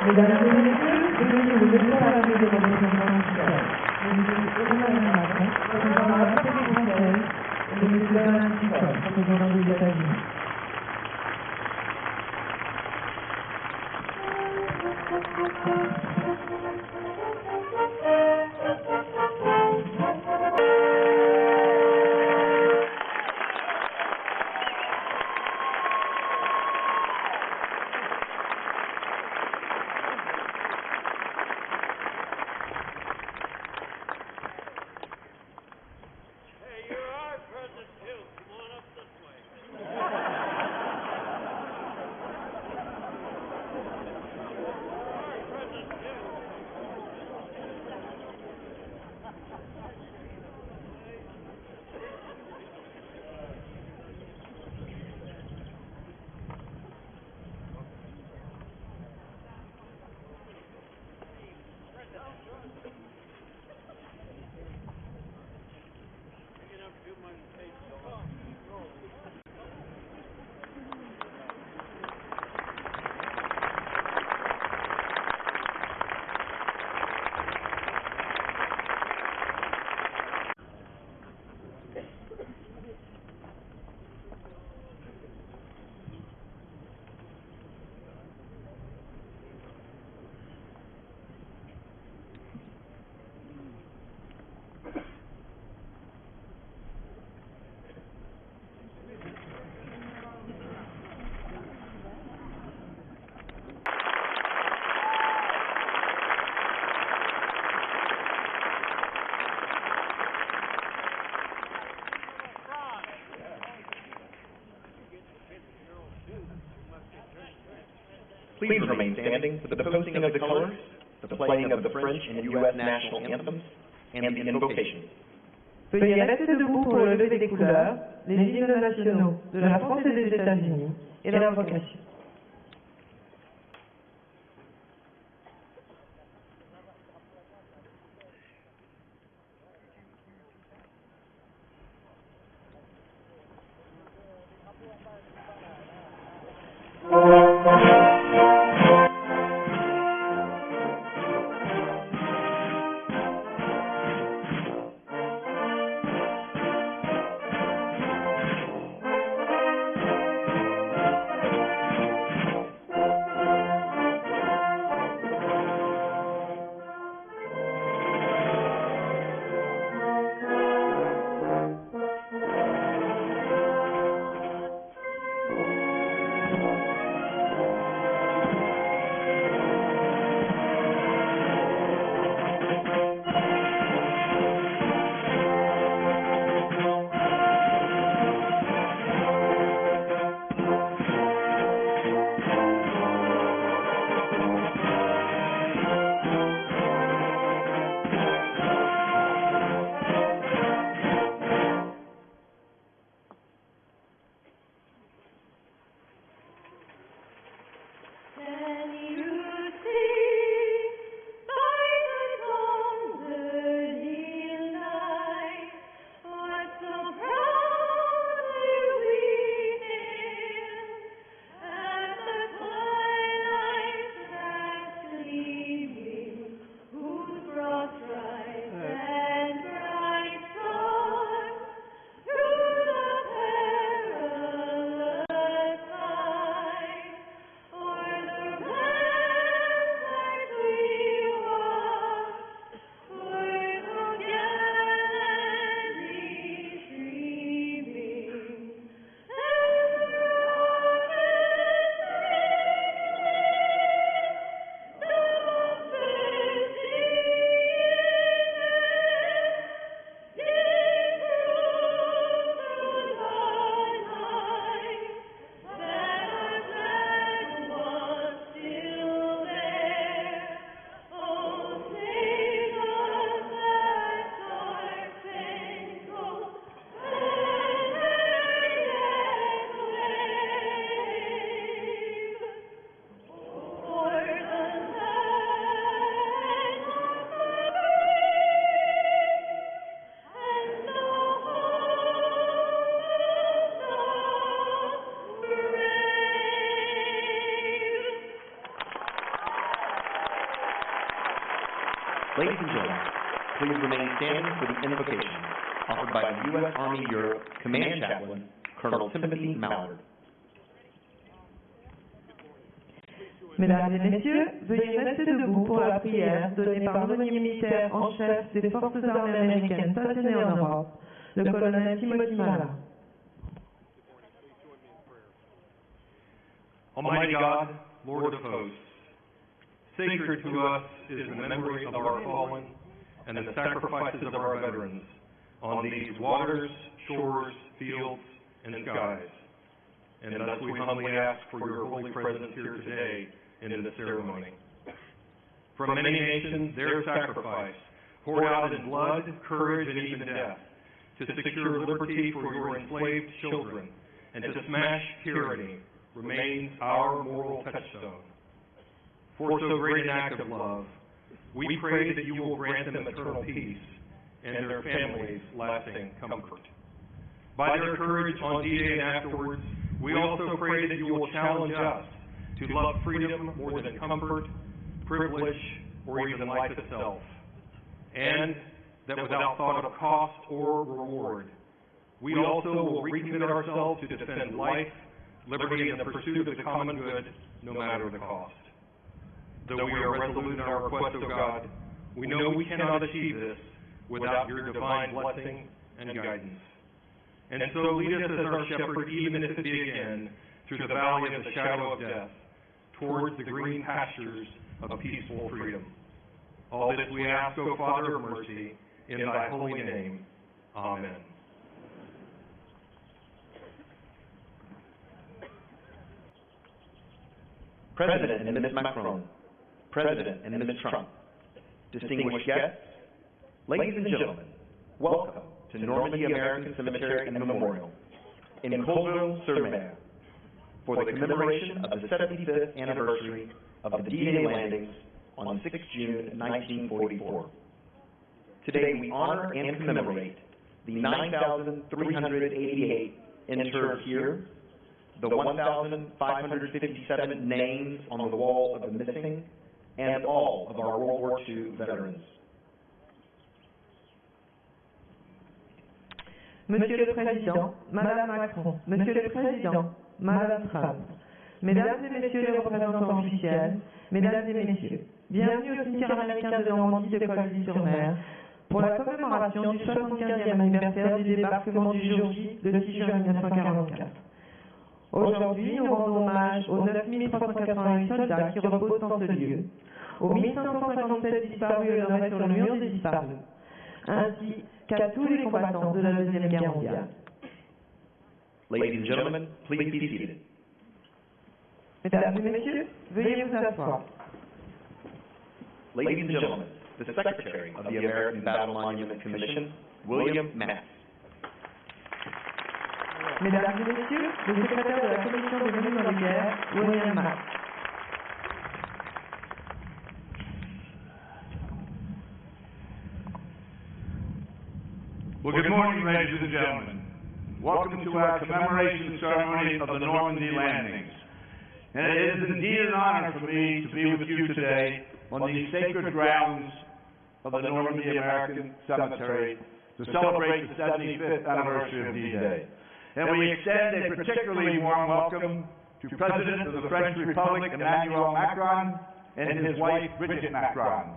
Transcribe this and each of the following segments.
Mesdames et messieurs, veuillez vous déclarer de votre ministère. Monsieur Emmanuel Macron, président de la République française, et monsieur Donald Trump, président des États-Unis. Please remain standing for the posting of the colors, the playing of the French and U.S. national anthems, and the invocation. Veuillez rester debout pour le lever des couleurs, les hymnes nationaux de la France et des États-Unis et l'invocation. Ladies and gentlemen, please remain standing for the invocation offered by the U.S. Army Europe Command Chaplain, Colonel Timothy Mallard. Mesdames et messieurs, veuillez rester debout pour la prière donnée par l'aumônier militaire en chef des forces armées américaines stationnées en Europe, le colonel Timothy Mallard. Almighty God, Lord of hosts, sacred to us is the memory of our fallen and the sacrifices of our veterans on these waters, shores, fields, and skies. And thus we humbly ask for your holy presence here today in this ceremony. From many nations, their sacrifice, poured out in blood, courage, and even death, to secure liberty for your enslaved children and to smash tyranny, remains our moral touchstone. For so great an act of love, we pray that you will grant them eternal peace and their families lasting comfort. By their courage on D-Day and afterwards, we also pray that you will challenge us to love freedom more than comfort, privilege, or even life itself, and that without thought of cost or reward, we also will recommit ourselves to defend life, liberty, and the pursuit of the common good, no matter the cost. Though we are resolute in our request, O God, we know we cannot achieve this without your divine blessing and guidance. And so lead us as our shepherd, even if it be again through the valley of the shadow of death, towards the green pastures of peaceful freedom. All this we ask, O Father of mercy, in thy holy name. Amen. President and Ms. Macron, President and Ms. Trump, distinguished guests, ladies and gentlemen, welcome to Normandie American Cemetery and Memorial in Colleville-sur-Mer for the commemoration of the 75th anniversary of the D-Day landings on 6 June 1944. Today we honor and commemorate the 9,388 interred here, the 1,557 names on the wall of the missing, and all of our World War II veterans. Monsieur le Président, Madame Macron, Monsieur le Président, Madame Trump, Mesdames et Messieurs les représentants officiels, Mesdames et Messieurs, bienvenue au cimetière américain de Normandie de Colleville-sur-Mer pour la commémoration du 75e anniversaire du débarquement du Jour J le 6 juin 1944. Aujourd'hui, nous rendons hommage aux 9388 soldats qui reposent en ce lieu, aux 1557 disparus honorés sur le mur des disparus, ainsi qu'à tous les combattants de la Deuxième Guerre mondiale. Ladies and gentlemen, please be seated. Mesdames et Messieurs, veuillez vous asseoir. Ladies and gentlemen, the Secretary of the American Battle Monument Commission, William Mass. Mesdames et Messieurs, le secrétaire de la Commission des monuments de guerre, William Mass. Well, good morning, ladies and gentlemen. Welcome to our commemoration ceremony of the Normandie landings. And it is indeed an honor for me to be with you today on these sacred grounds of the Normandie American Cemetery to celebrate the 75th anniversary of D-Day. And we extend a particularly warm welcome to President of the French Republic, Emmanuel Macron, and his wife, Brigitte Macron.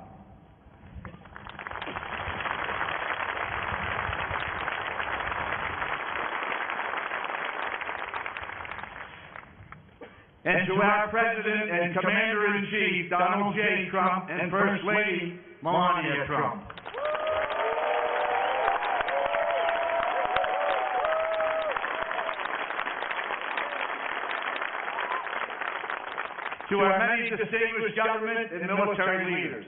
And to our President and Commander-in-Chief, Donald J. Trump, and First Lady, Melania Trump. To our many distinguished government and military leaders,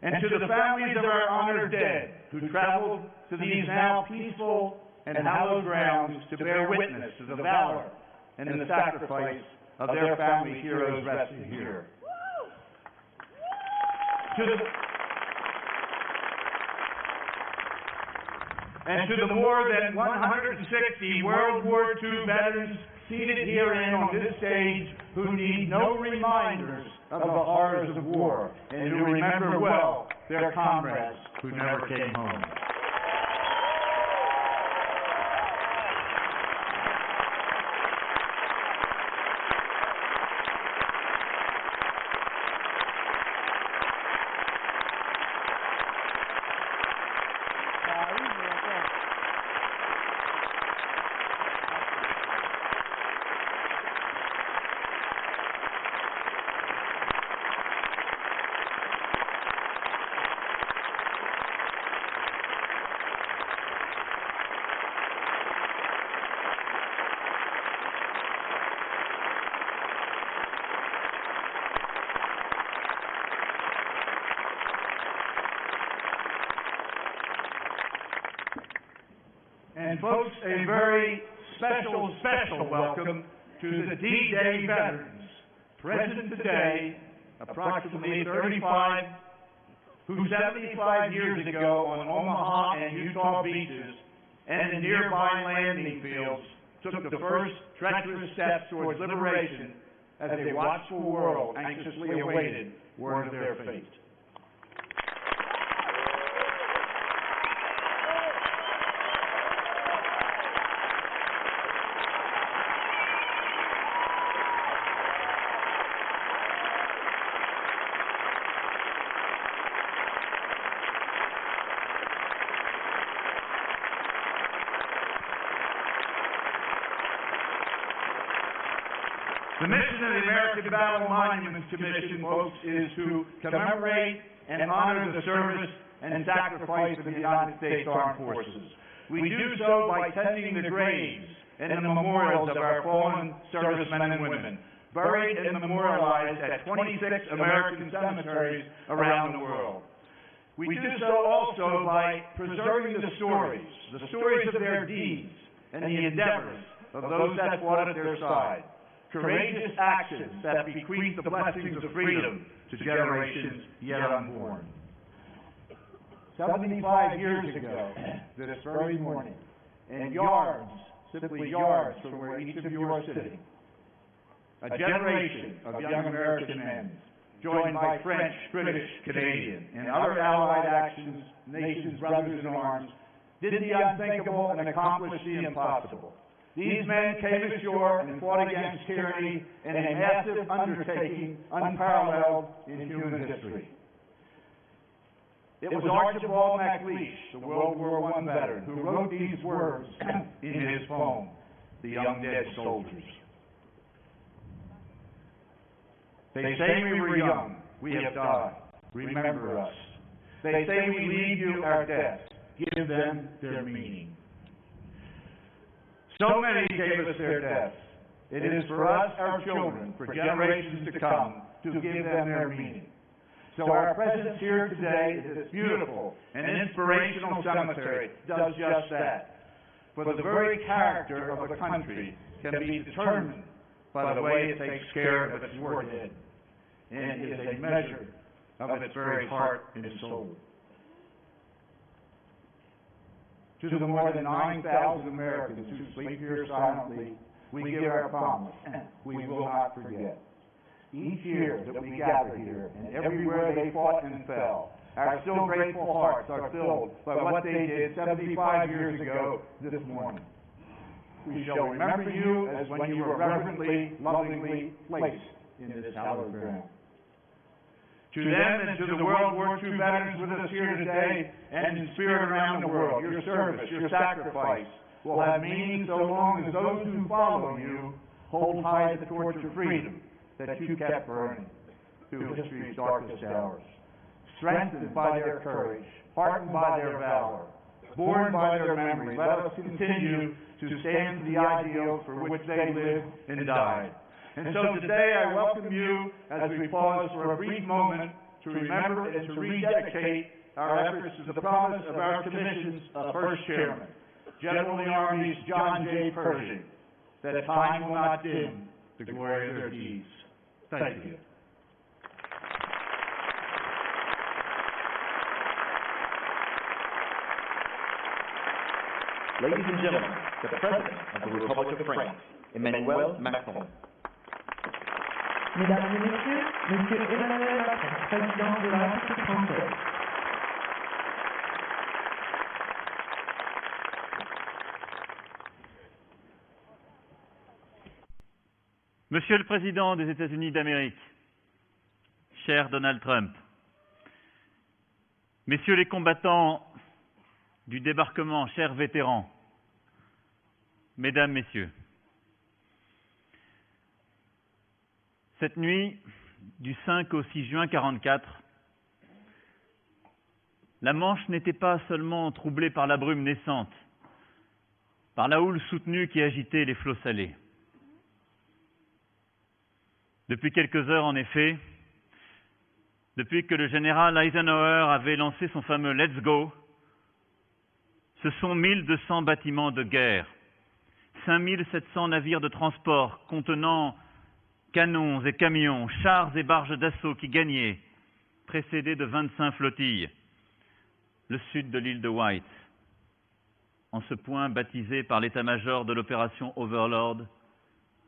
and to the families of our honored dead who traveled to these now peaceful and hallowed grounds to bear witness to the valor and the sacrifice of their family heroes resting here. And to the more than 160 World War II veterans seated herein on this stage who need no reminders of the horrors of war and who remember well their comrades who never came home. And folks, a very special welcome to the D-Day veterans, present today, approximately 35, who 75 years ago on Omaha and Utah beaches and in nearby landing fields took the first treacherous steps towards liberation as a watchful world anxiously awaited word of their fate. The mission of the American Battle Monuments Commission, folks, is to commemorate and honor the service and sacrifice of the United States Armed Forces. We do so by tending the graves and the memorials of our fallen servicemen and women, buried and memorialized at 26 American cemeteries around the world. We do so also by preserving the stories of their deeds and the endeavors of those that fought at their side. Courageous actions that bequeath the blessings of freedom to generations yet unborn. 75 years ago, this very morning, and yards, simply yards from where each of you are sitting, a generation of young American men, joined by French, British, Canadian, and other allied nations brothers in arms, did the unthinkable and accomplished the impossible. These men came ashore and fought against tyranny in a massive undertaking unparalleled in human history. It was Archibald MacLeish, the World War I veteran, who wrote these words in his poem, The Young Dead Soldiers. They say we were young, we have died, remember us. They say we leave you our death, give them their meaning. So many gave us their deaths. It is for us, our children, for generations to come, to give them their meaning. So our presence here today at this beautiful and inspirational cemetery does just that. For the very character of a country can be determined by the way it takes care of its war dead, and is a measure of its very heart and soul. To the more than 9,000 Americans who sleep here silently, we give our promise, we will not forget. Each year that we gather here, and everywhere they fought and fell, our still grateful hearts are filled by what they did 75 years ago this morning. We shall remember you as when you were reverently, lovingly placed in this hallowed ground. To them and to the World War II veterans with us here today and in spirit around the world, your service, your sacrifice will have meaning so long as those who follow you hold high the torch of freedom that you kept burning through history's darkest hours. Strengthened by their courage, heartened by their valor, borne by their memory, let us continue to stand for the ideals for which they lived and died. And so today I welcome you as we pause for a brief moment to remember and to rededicate our efforts to the promise of our commission's first chairman, General in the Army's John J. Pershing, that time will not dim the glory of their deeds. Thank you. Ladies and gentlemen, the President of the Republic of France, Emmanuel Macron. Mesdames et Messieurs, Monsieur Emmanuel Macron, Président de la République française. Monsieur le Président des États-Unis d'Amérique, cher Donald Trump, Messieurs les combattants du débarquement, chers vétérans, Mesdames, Messieurs, cette nuit du 5 au 6 juin 1944, la Manche n'était pas seulement troublée par la brume naissante, par la houle soutenue qui agitait les flots salés. Depuis quelques heures, en effet, depuis que le général Eisenhower avait lancé son fameux « Let's go », ce sont 1200 bâtiments de guerre, 5700 navires de transport contenant canons et camions, chars et barges d'assaut qui gagnaient, précédés de 25 flottilles, le sud de l'île de White, en ce point baptisé par l'état-major de l'opération Overlord,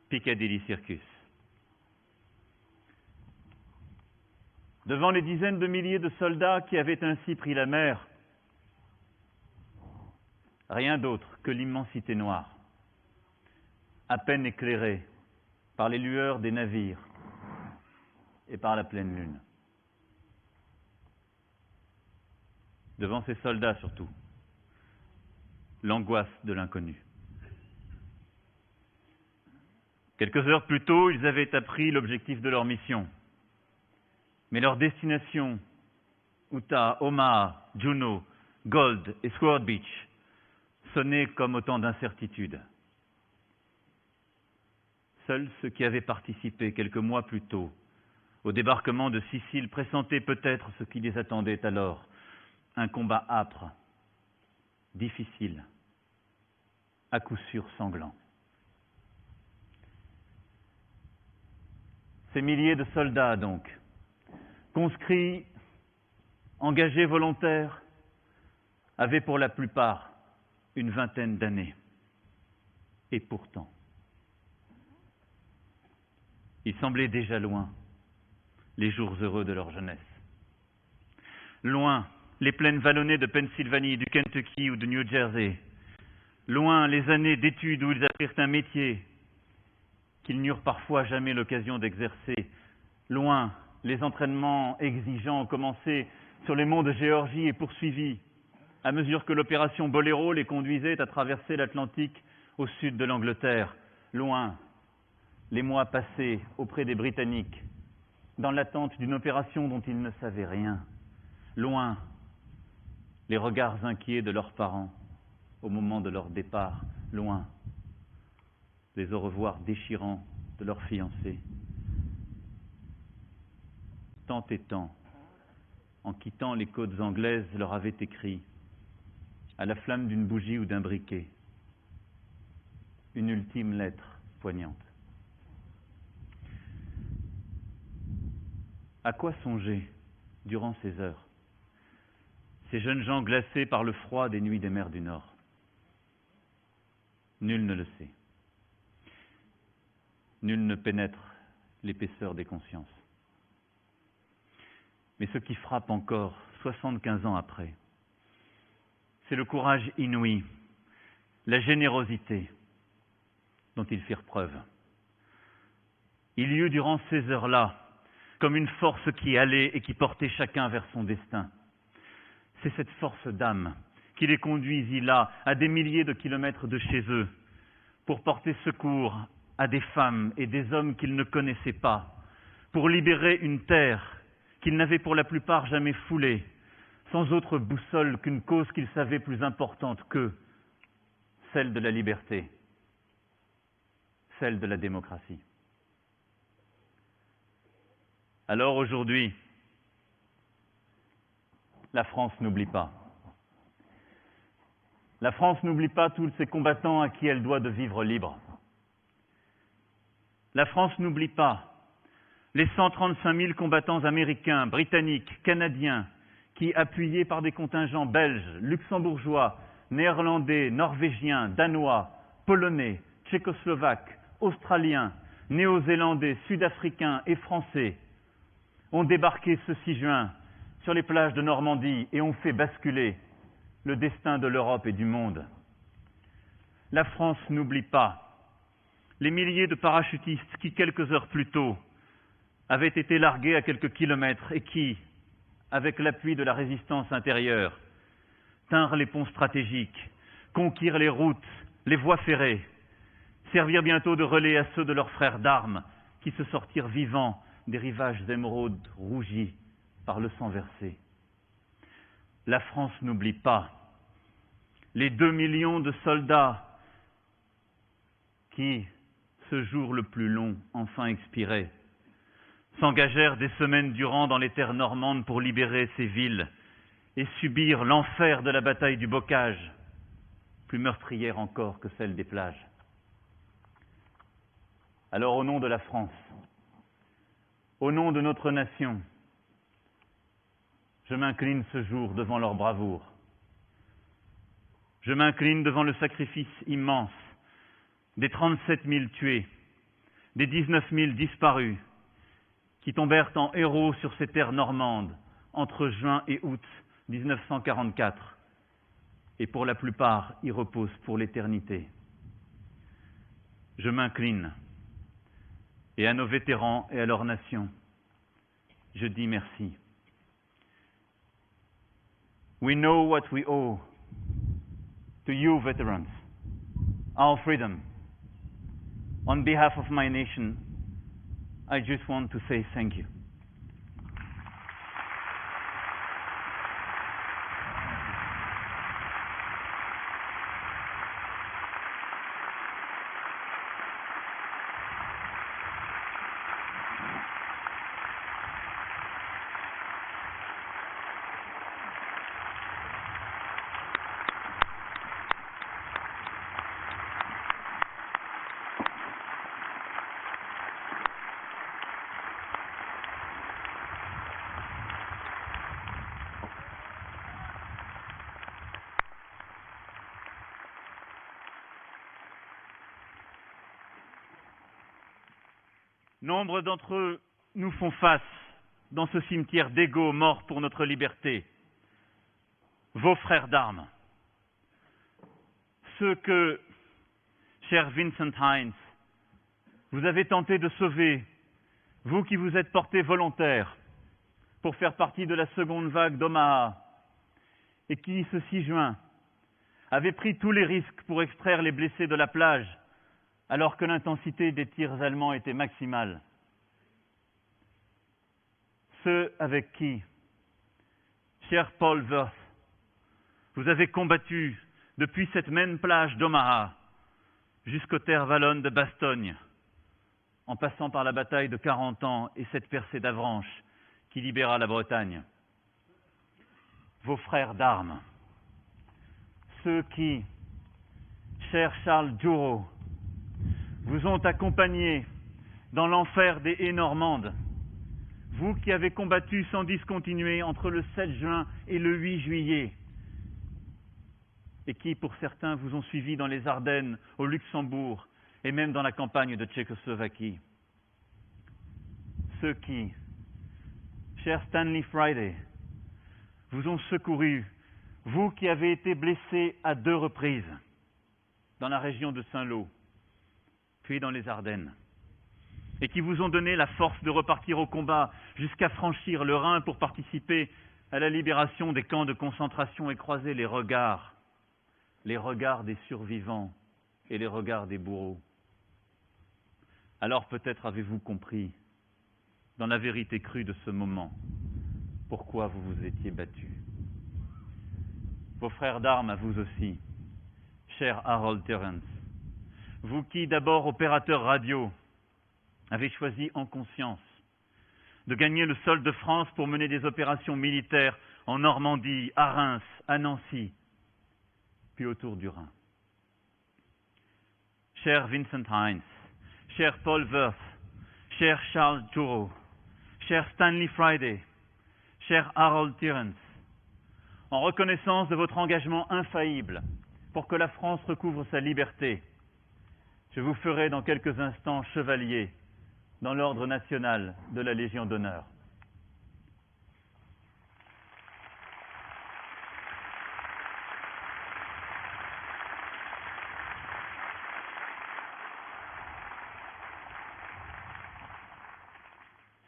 Piccadilly Circus. Devant les dizaines de milliers de soldats qui avaient ainsi pris la mer, rien d'autre que l'immensité noire, à peine éclairée par les lueurs des navires et par la pleine lune. Devant ces soldats surtout, l'angoisse de l'inconnu. Quelques heures plus tôt, ils avaient appris l'objectif de leur mission. Mais leur destination, Utah, Omaha, Juneau, Gold et Sword Beach, sonnaient comme autant d'incertitudes. Seuls ceux qui avaient participé quelques mois plus tôt au débarquement de Sicile pressentaient peut-être ce qui les attendait alors, un combat âpre, difficile, à coup sûr sanglant. Ces milliers de soldats, donc, conscrits, engagés volontaires, avaient pour la plupart une vingtaine d'années. Et pourtant, ils semblaient déjà loin les jours heureux de leur jeunesse. Loin les plaines vallonnées de Pennsylvanie, du Kentucky ou de New Jersey. Loin les années d'études où ils apprirent un métier qu'ils n'eurent parfois jamais l'occasion d'exercer. Loin les entraînements exigeants commencés sur les monts de Géorgie et poursuivis à mesure que l'opération Boléro les conduisait à traverser l'Atlantique au sud de l'Angleterre. Loin les mois passés auprès des Britanniques, dans l'attente d'une opération dont ils ne savaient rien. Loin les regards inquiets de leurs parents au moment de leur départ. Loin les au revoir déchirants de leurs fiancés. Tant et tant, en quittant les côtes anglaises, leur avait écrit, à la flamme d'une bougie ou d'un briquet, une ultime lettre poignante. À quoi songer durant ces heures, ces jeunes gens glacés par le froid des nuits des mers du Nord? Nul ne le sait. Nul ne pénètre l'épaisseur des consciences. Mais ce qui frappe encore, 75 ans après, c'est le courage inouï, la générosité dont ils firent preuve. Il y eut durant ces heures-là comme une force qui allait et qui portait chacun vers son destin. C'est cette force d'âme qui les conduisit là, à des milliers de kilomètres de chez eux, pour porter secours à des femmes et des hommes qu'ils ne connaissaient pas, pour libérer une terre qu'ils n'avaient pour la plupart jamais foulée, sans autre boussole qu'une cause qu'ils savaient plus importante qu'eux, celle de la liberté, celle de la démocratie. Alors aujourd'hui, la France n'oublie pas. La France n'oublie pas tous ces combattants à qui elle doit de vivre libre. La France n'oublie pas les 135 000 combattants américains, britanniques, canadiens, qui, appuyés par des contingents belges, luxembourgeois, néerlandais, norvégiens, danois, polonais, tchécoslovaques, australiens, néo-zélandais, sud-africains et français, ont débarqué ce 6 juin sur les plages de Normandie et ont fait basculer le destin de l'Europe et du monde. La France n'oublie pas les milliers de parachutistes qui, quelques heures plus tôt, avaient été largués à quelques kilomètres et qui, avec l'appui de la résistance intérieure, tinrent les ponts stratégiques, conquirent les routes, les voies ferrées, servirent bientôt de relais à ceux de leurs frères d'armes qui se sortirent vivants des rivages émeraudes rougis par le sang versé. La France n'oublie pas les 2 millions de soldats qui, ce jour le plus long, enfin expiré, s'engagèrent des semaines durant dans les terres normandes pour libérer ces villes et subir l'enfer de la bataille du Bocage, plus meurtrière encore que celle des plages. Alors, au nom de la France, au nom de notre nation, je m'incline ce jour devant leur bravoure. Je m'incline devant le sacrifice immense des 37 000 tués, des 19 000 disparus, qui tombèrent en héros sur ces terres normandes entre juin et août 1944, et pour la plupart y reposent pour l'éternité. Je m'incline, et à nos vétérans et à leur nation, je dis merci. We know what we owe to you veterans, our freedom. On behalf of my nation, I just want to say thank you. Nombre d'entre eux nous font face dans ce cimetière d'égaux morts pour notre liberté. Vos frères d'armes, ceux que, cher Vincent Hines, vous avez tenté de sauver, vous qui vous êtes portés volontaires pour faire partie de la seconde vague d'Omaha et qui, ce 6 juin, avez pris tous les risques pour extraire les blessés de la plage alors que l'intensité des tirs allemands était maximale. Ceux avec qui, cher Paul Worth, vous avez combattu depuis cette même plage d'Omaha jusqu'aux terres wallonnes de Bastogne, en passant par la bataille de 40 ans et cette percée d'Avranches qui libéra la Bretagne. Vos frères d'armes, ceux qui, cher Charles Djourot, vous ont accompagné dans l'enfer des haies normandes, vous qui avez combattu sans discontinuer entre le 7 juin et le 8 juillet, et qui, pour certains, vous ont suivi dans les Ardennes, au Luxembourg, et même dans la campagne de Tchécoslovaquie. Ceux qui, cher Stanley Friday, vous ont secouru, vous qui avez été blessé à 2 reprises, dans la région de Saint-Lô, puis dans les Ardennes, et qui vous ont donné la force de repartir au combat jusqu'à franchir le Rhin pour participer à la libération des camps de concentration et croiser les regards des survivants et les regards des bourreaux. Alors peut-être avez-vous compris, dans la vérité crue de ce moment, pourquoi vous vous étiez battus. Vos frères d'armes à vous aussi, cher Harold Terrence, vous qui, d'abord opérateur radio, avez choisi en conscience de gagner le sol de France pour mener des opérations militaires en Normandie, à Reims, à Nancy, puis autour du Rhin. Cher Vincent Hines, cher Paul Worth, cher Charles Djourot, cher Stanley Friday, cher Harold Terrence, en reconnaissance de votre engagement infaillible pour que la France recouvre sa liberté, je vous ferai dans quelques instants chevalier dans l'ordre national de la Légion d'honneur.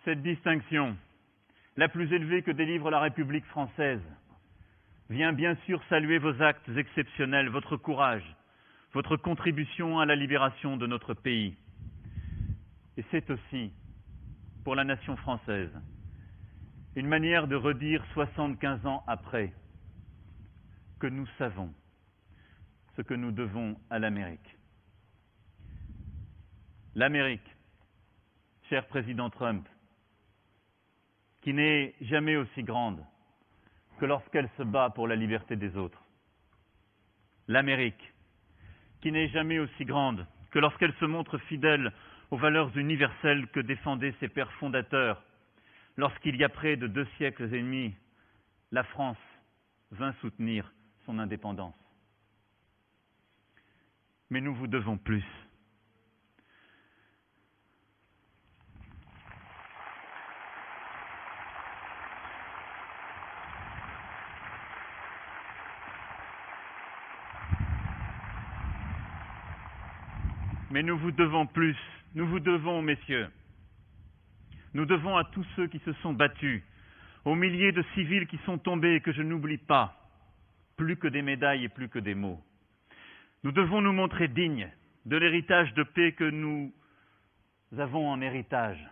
Cette distinction, la plus élevée que délivre la République française, vient bien sûr saluer vos actes exceptionnels, votre courage, votre contribution à la libération de notre pays. Et c'est aussi, pour la nation française, une manière de redire 75 ans après que nous savons ce que nous devons à l'Amérique. L'Amérique, cher président Trump, qui n'est jamais aussi grande que lorsqu'elle se bat pour la liberté des autres. L'Amérique, qui n'est jamais aussi grande que lorsqu'elle se montre fidèle aux valeurs universelles que défendaient ses pères fondateurs, lorsqu'il y a près de 2 siècles et demi, la France vint soutenir son indépendance. Mais nous vous devons plus. Mais nous vous devons plus, nous vous devons, messieurs. Nous devons à tous ceux qui se sont battus, aux milliers de civils qui sont tombés et que je n'oublie pas, plus que des médailles et plus que des mots. Nous devons nous montrer dignes de l'héritage de paix que nous avons en héritage,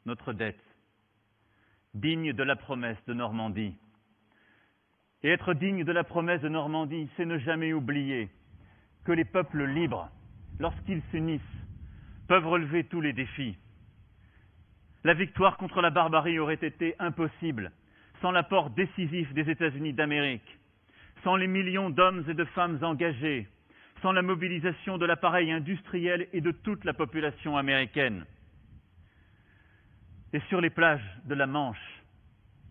notre dette, digne de la promesse de Normandie. Et être digne de la promesse de Normandie, c'est ne jamais oublier que les peuples libres, lorsqu'ils s'unissent, peuvent relever tous les défis. La victoire contre la barbarie aurait été impossible sans l'apport décisif des États-Unis d'Amérique, sans les millions d'hommes et de femmes engagés, sans la mobilisation de l'appareil industriel et de toute la population américaine. Et sur les plages de la Manche,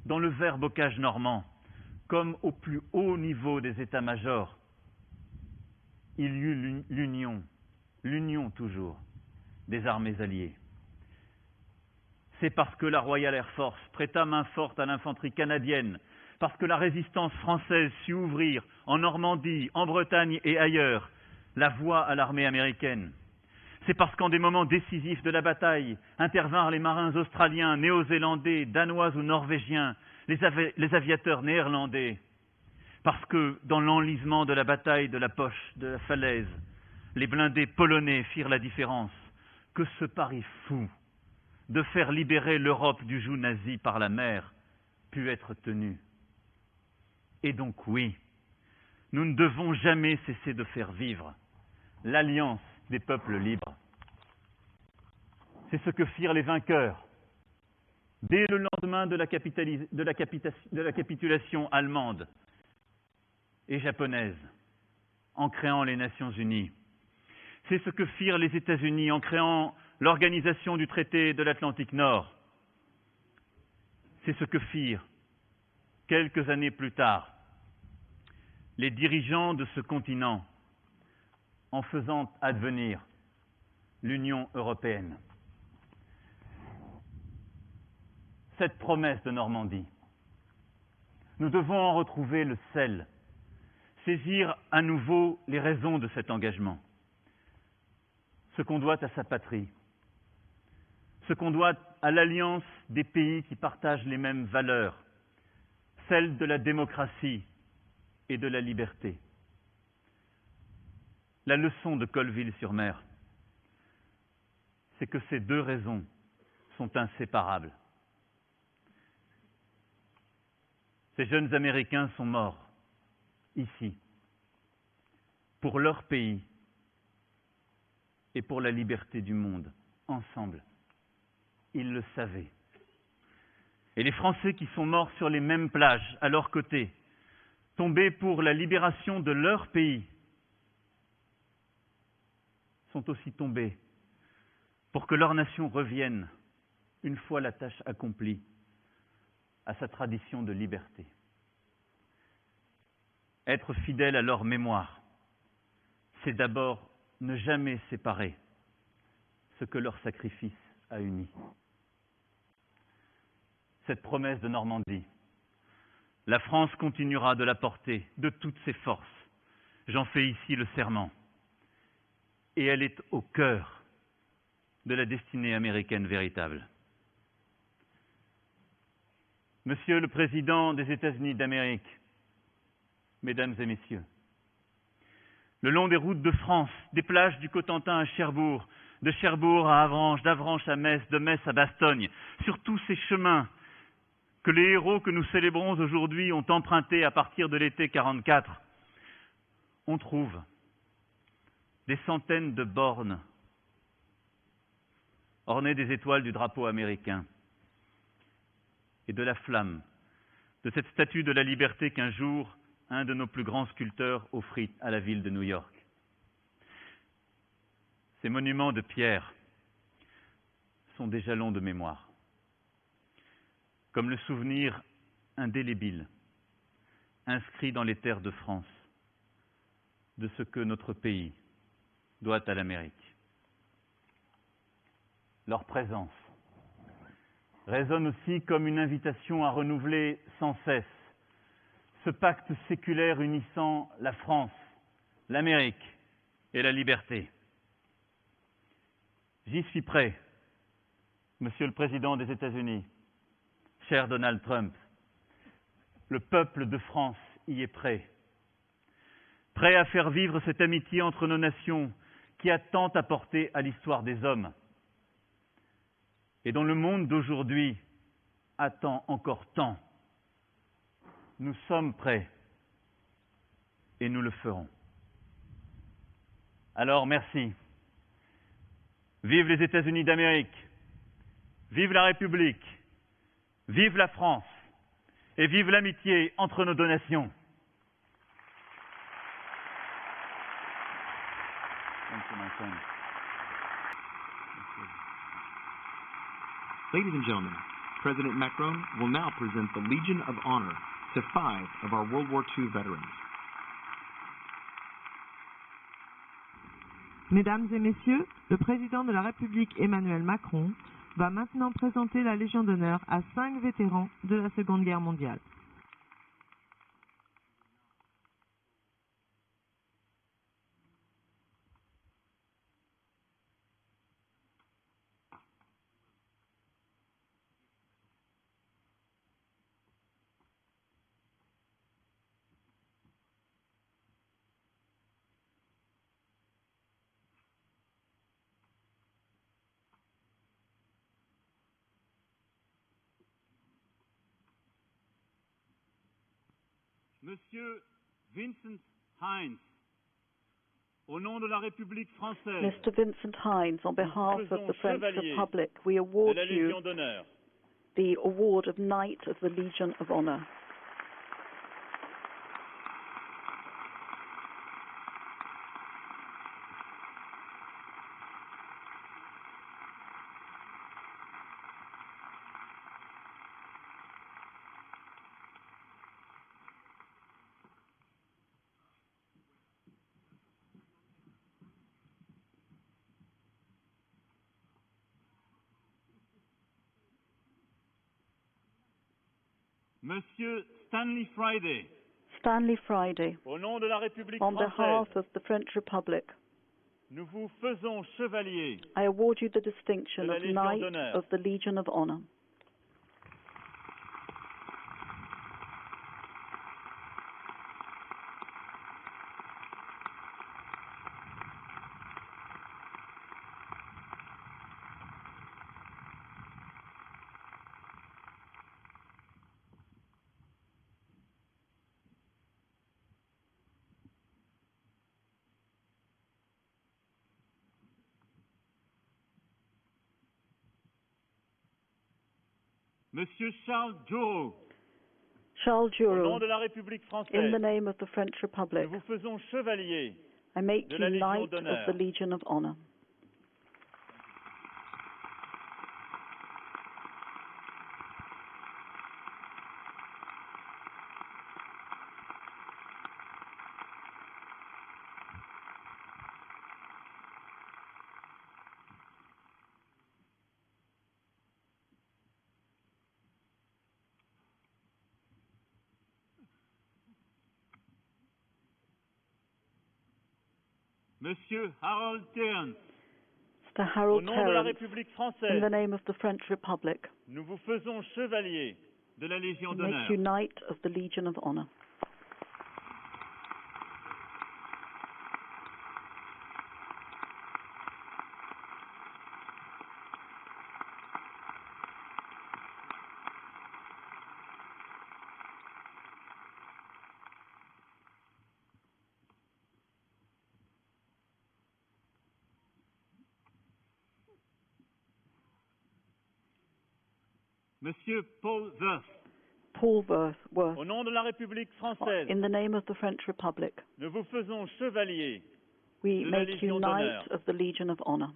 dans le vert bocage normand, comme au plus haut niveau des états-majors, il y eut l'union toujours, des armées alliées. C'est parce que la Royal Air Force prêta main forte à l'infanterie canadienne, parce que la résistance française sut ouvrir en Normandie, en Bretagne et ailleurs la voie à l'armée américaine. C'est parce qu'en des moments décisifs de la bataille intervinrent les marins australiens, néo-zélandais, danois ou norvégiens, les aviateurs néerlandais. Parce que, dans l'enlisement de la bataille de la poche de la falaise, les blindés polonais firent la différence, que ce pari fou de faire libérer l'Europe du joug nazi par la mer put être tenu. Et donc oui, nous ne devons jamais cesser de faire vivre l'alliance des peuples libres. C'est ce que firent les vainqueurs dès le lendemain de la capitulation allemande et japonaise, en créant les Nations Unies. C'est ce que firent les États-Unis en créant l'Organisation du traité de l'Atlantique Nord. C'est ce que firent, quelques années plus tard, les dirigeants de ce continent en faisant advenir l'Union européenne. Cette promesse de Normandie, nous devons en retrouver le sel, saisir à nouveau les raisons de cet engagement, ce qu'on doit à sa patrie, ce qu'on doit à l'alliance des pays qui partagent les mêmes valeurs, celle de la démocratie et de la liberté. La leçon de Colleville-sur-Mer, c'est que ces deux raisons sont inséparables. Ces jeunes Américains sont morts, ici, pour leur pays et pour la liberté du monde, ensemble. Ils le savaient. Et les Français qui sont morts sur les mêmes plages, à leur côté, tombés pour la libération de leur pays, sont aussi tombés pour que leur nation revienne, une fois la tâche accomplie, à sa tradition de liberté. Être fidèle à leur mémoire, c'est d'abord ne jamais séparer ce que leur sacrifice a uni. Cette promesse de Normandie, la France continuera de la porter de toutes ses forces. J'en fais ici le serment. Et elle est au cœur de la destinée américaine véritable. Monsieur le Président des États-Unis d'Amérique, Mesdames et Messieurs, le long des routes de France, des plages du Cotentin à Cherbourg, de Cherbourg à Avranches, d'Avranches à Metz, de Metz à Bastogne, sur tous ces chemins que les héros que nous célébrons aujourd'hui ont empruntés à partir de l'été 44, on trouve des centaines de bornes ornées des étoiles du drapeau américain et de la flamme de cette statue de la liberté qu'un jour un de nos plus grands sculpteurs offrit à la ville de New York. Ces monuments de pierre sont des jalons de mémoire, comme le souvenir indélébile, inscrit dans les terres de France, de ce que notre pays doit à l'Amérique. Leur présence résonne aussi comme une invitation à renouveler sans cesse ce pacte séculaire unissant la France, l'Amérique et la liberté. J'y suis prêt, Monsieur le Président des États-Unis, cher Donald Trump. Le peuple de France y est prêt. Prêt à faire vivre cette amitié entre nos nations qui a tant apporté à l'histoire des hommes et dont le monde d'aujourd'hui attend encore tant. Nous sommes prêts et nous le ferons. Alors merci. Vive les États-Unis d'Amérique, vive la République, vive la France et vive l'amitié entre nos deux nations. Ladies and gentlemen, President Macron will now present the Legion of Honor to 5 of our World War II veterans. Mesdames et Messieurs, le Président de la République Emmanuel Macron va maintenant présenter la Légion d'honneur à 5 vétérans de la Seconde Guerre mondiale. Monsieur Vincent Hines, au nom de la République française, Mr. Vincent Hines, on behalf of the French Republic, we award de la you Légion d'honneur. the award of Knight of the Legion of Honor. Monsieur Stanley Friday, Stanley Friday, au nom de la République on française, behalf of the French Republic, nous vous faisons chevalier I award you the distinction de la of Légion Knight d'honneur. of the Legion of Honor. Monsieur Charles Jourot, Charles au nom Juro, de la République in française, the name of the French Republic, nous vous faisons chevalier I make de you la Légion Knight of d'honneur. the Legion of Honor. Monsieur Harold Stearns, The Au Harold nom de la Terrence, République in française, the name of the French Republic, nous vous faisons chevalier de la Légion make d'honneur. you Knight of the Legion of Honor. Monsieur Paul Worth, Paul Worth, au nom de la République française, in the name of the French Republic, nous vous faisons chevalier we de la make Légion you d'honneur. Knight of the Legion of Honor.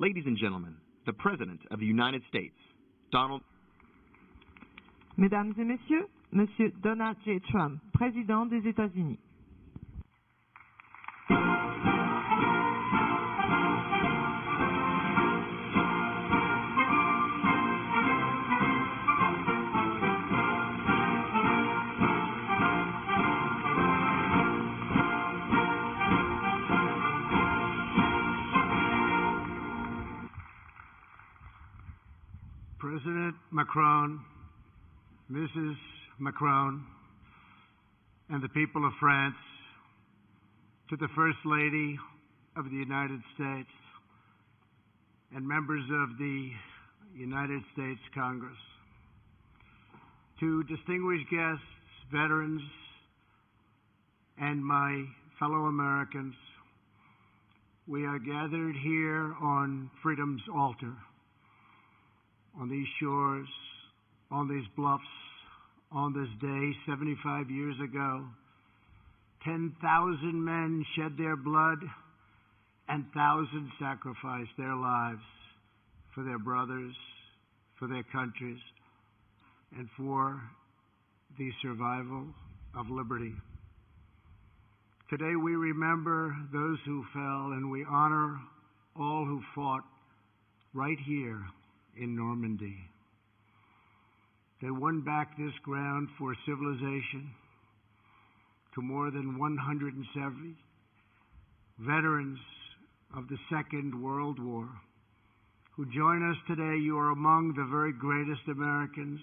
Ladies and gentlemen, the President of the United States, Donald. Mesdames et messieurs, Monsieur Donald J. Trump, président des États-Unis. President Macron, Mrs. Macron, and the people of France, to the First Lady of the United States and members of the United States Congress, to distinguished guests, veterans, and my fellow Americans, we are gathered here on freedom's altar, on these shores, on these bluffs, on this day 75 years ago. 10,000 men shed their blood and thousands sacrificed their lives for their brothers, for their countries, and for the survival of liberty. Today we remember those who fell and we honor all who fought right here in Normandy. They won back this ground for civilization to more than 170 veterans of the Second World War who join us today. You are among the very greatest Americans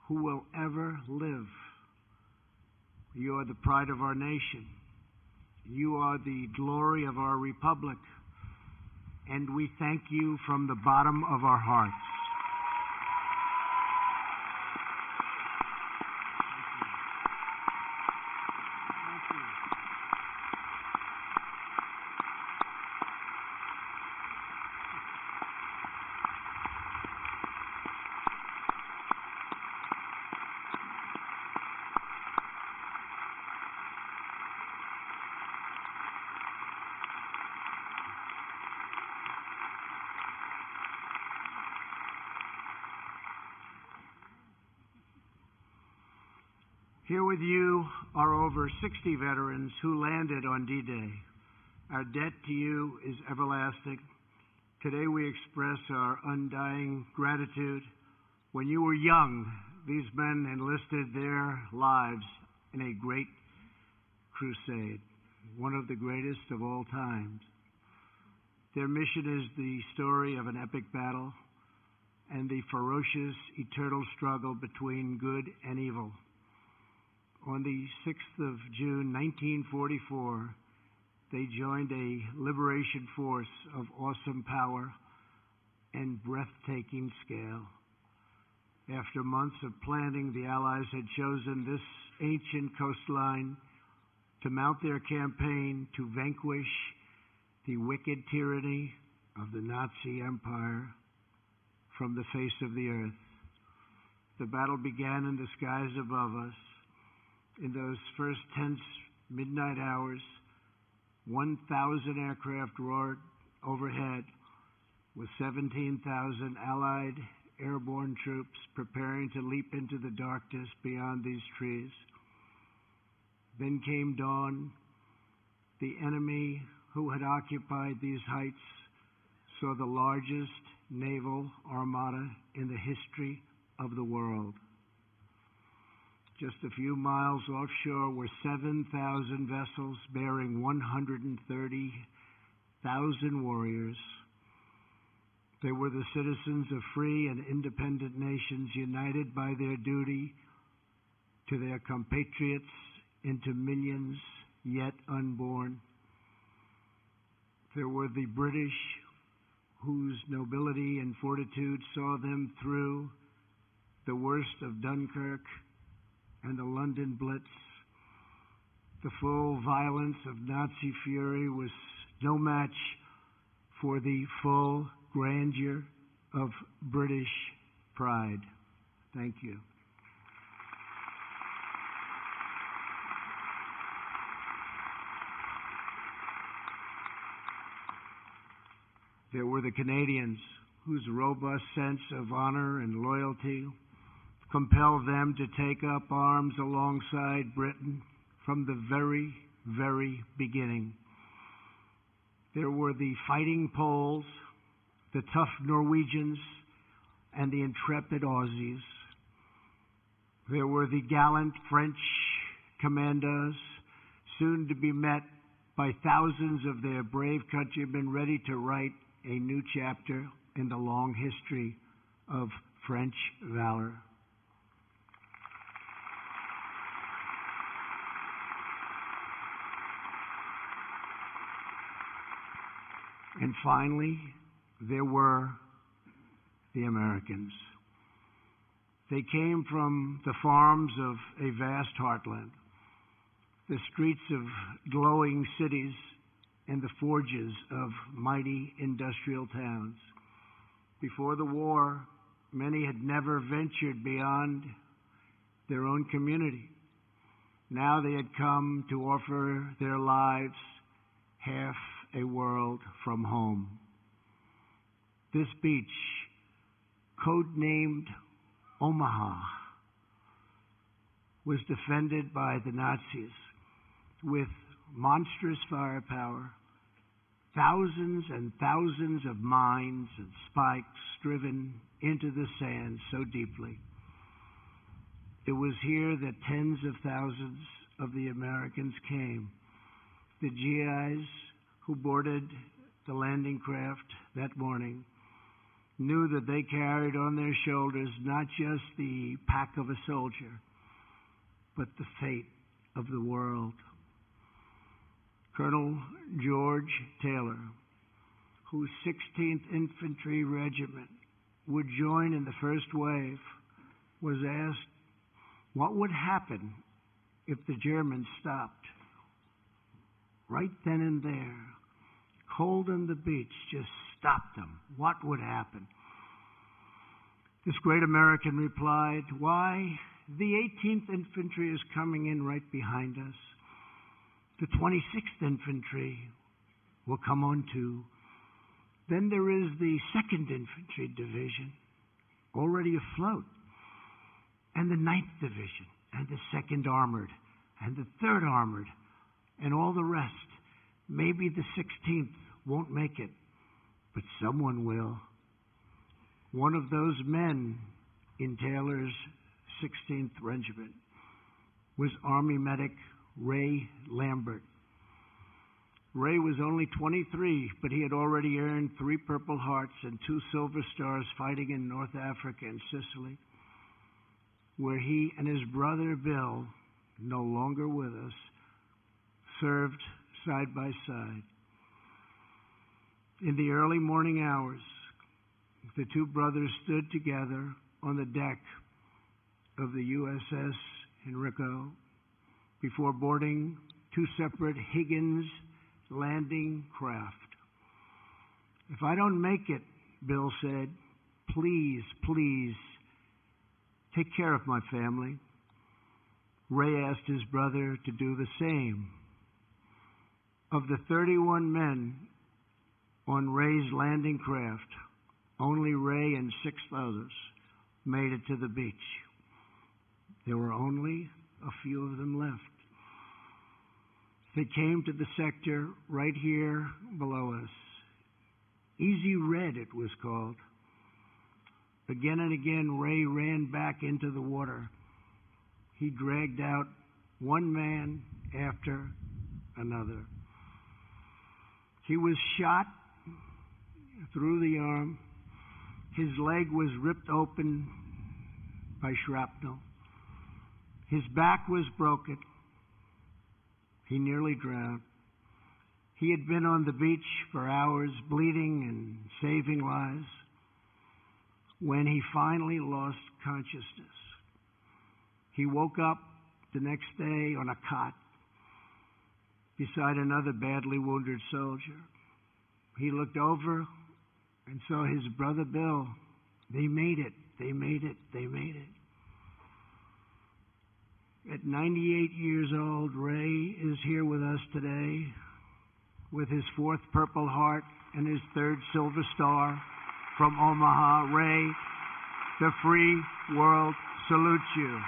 who will ever live. You are the pride of our nation. You are the glory of our republic. And we thank you from the bottom of our hearts. Here with you are over 60 veterans who landed on D-Day. Our debt to you is everlasting. Today we express our undying gratitude. When you were young, these men enlisted their lives in a great crusade, one of the greatest of all times. Their mission is the story of an epic battle and the ferocious eternal struggle between good and evil. On the 6th of June, 1944, they joined a liberation force of awesome power and breathtaking scale. After months of planning, the Allies had chosen this ancient coastline to mount their campaign to vanquish the wicked tyranny of the Nazi Empire from the face of the earth. The battle began in the skies above us. In those first tense midnight hours, 1,000 aircraft roared overhead with 17,000 Allied airborne troops preparing to leap into the darkness beyond these trees. Then came dawn. The enemy who had occupied these heights saw the largest naval armada in the history of the world. Just a few miles offshore were 7,000 vessels bearing 130,000 warriors. They were the citizens of free and independent nations united by their duty to their compatriots into minions yet unborn. There were the British whose nobility and fortitude saw them through the worst of Dunkirk and the London Blitz. The full violence of Nazi fury was no match for the full grandeur of British pride. Thank you. There were the Canadians, whose robust sense of honor and loyalty compelled them to take up arms alongside Britain from the very, very beginning. There were the fighting Poles, the tough Norwegians, and the intrepid Aussies. There were the gallant French commandos, soon to be met by thousands of their brave countrymen ready to write a new chapter in the long history of French valor. And finally, there were the Americans. They came from the farms of a vast heartland, the streets of glowing cities, and the forges of mighty industrial towns. Before the war, many had never ventured beyond their own community. Now they had come to offer their lives half a world from home. This beach, codenamed Omaha, was defended by the Nazis with monstrous firepower, thousands and thousands of mines and spikes driven into the sand so deeply. It was here that tens of thousands of the Americans came. The GIs who boarded the landing craft that morning knew that they carried on their shoulders not just the pack of a soldier, but the fate of the world. Colonel George Taylor, whose 16th Infantry Regiment would join in the first wave, was asked what would happen if the Germans stopped. Right then and there, cold on the beach, just stopped them. What would happen? This great American replied, "Why, the 18th Infantry is coming in right behind us. The 26th Infantry will come on too. Then there is the 2nd Infantry Division, already afloat, and the 9th Division, and the 2nd Armored, and the 3rd Armored, and all the rest. Maybe the 16th won't make it, but someone will." One of those men in Taylor's 16th Regiment was Army medic Ray Lambert. Ray was only 23, but he had already earned 3 Purple Hearts and 2 Silver Stars fighting in North Africa and Sicily, where he and his brother Bill, no longer with us, served side by side. In the early morning hours, the two brothers stood together on the deck of the USS Enrico before boarding two separate Higgins landing craft. "If I don't make it," Bill said, please take care of my family." Ray asked his brother to do the same. Of the 31 men on Ray's landing craft, only Ray and 6 others made it to the beach. There were only a few of them left. They came to the sector right here below us. Easy Red, it was called. Again and again, Ray ran back into the water. He dragged out one man after another. He was shot through the arm. His leg was ripped open by shrapnel. His back was broken. He nearly drowned. He had been on the beach for hours, bleeding and saving lives, when he finally lost consciousness. He woke up the next day on a cot beside another badly wounded soldier. He looked over and saw his brother Bill. They made it. They made it. They made it. At 98 years old, Ray is here with us today with his 4th Purple Heart and his 3rd Silver Star from Omaha. Ray, the free world salutes you.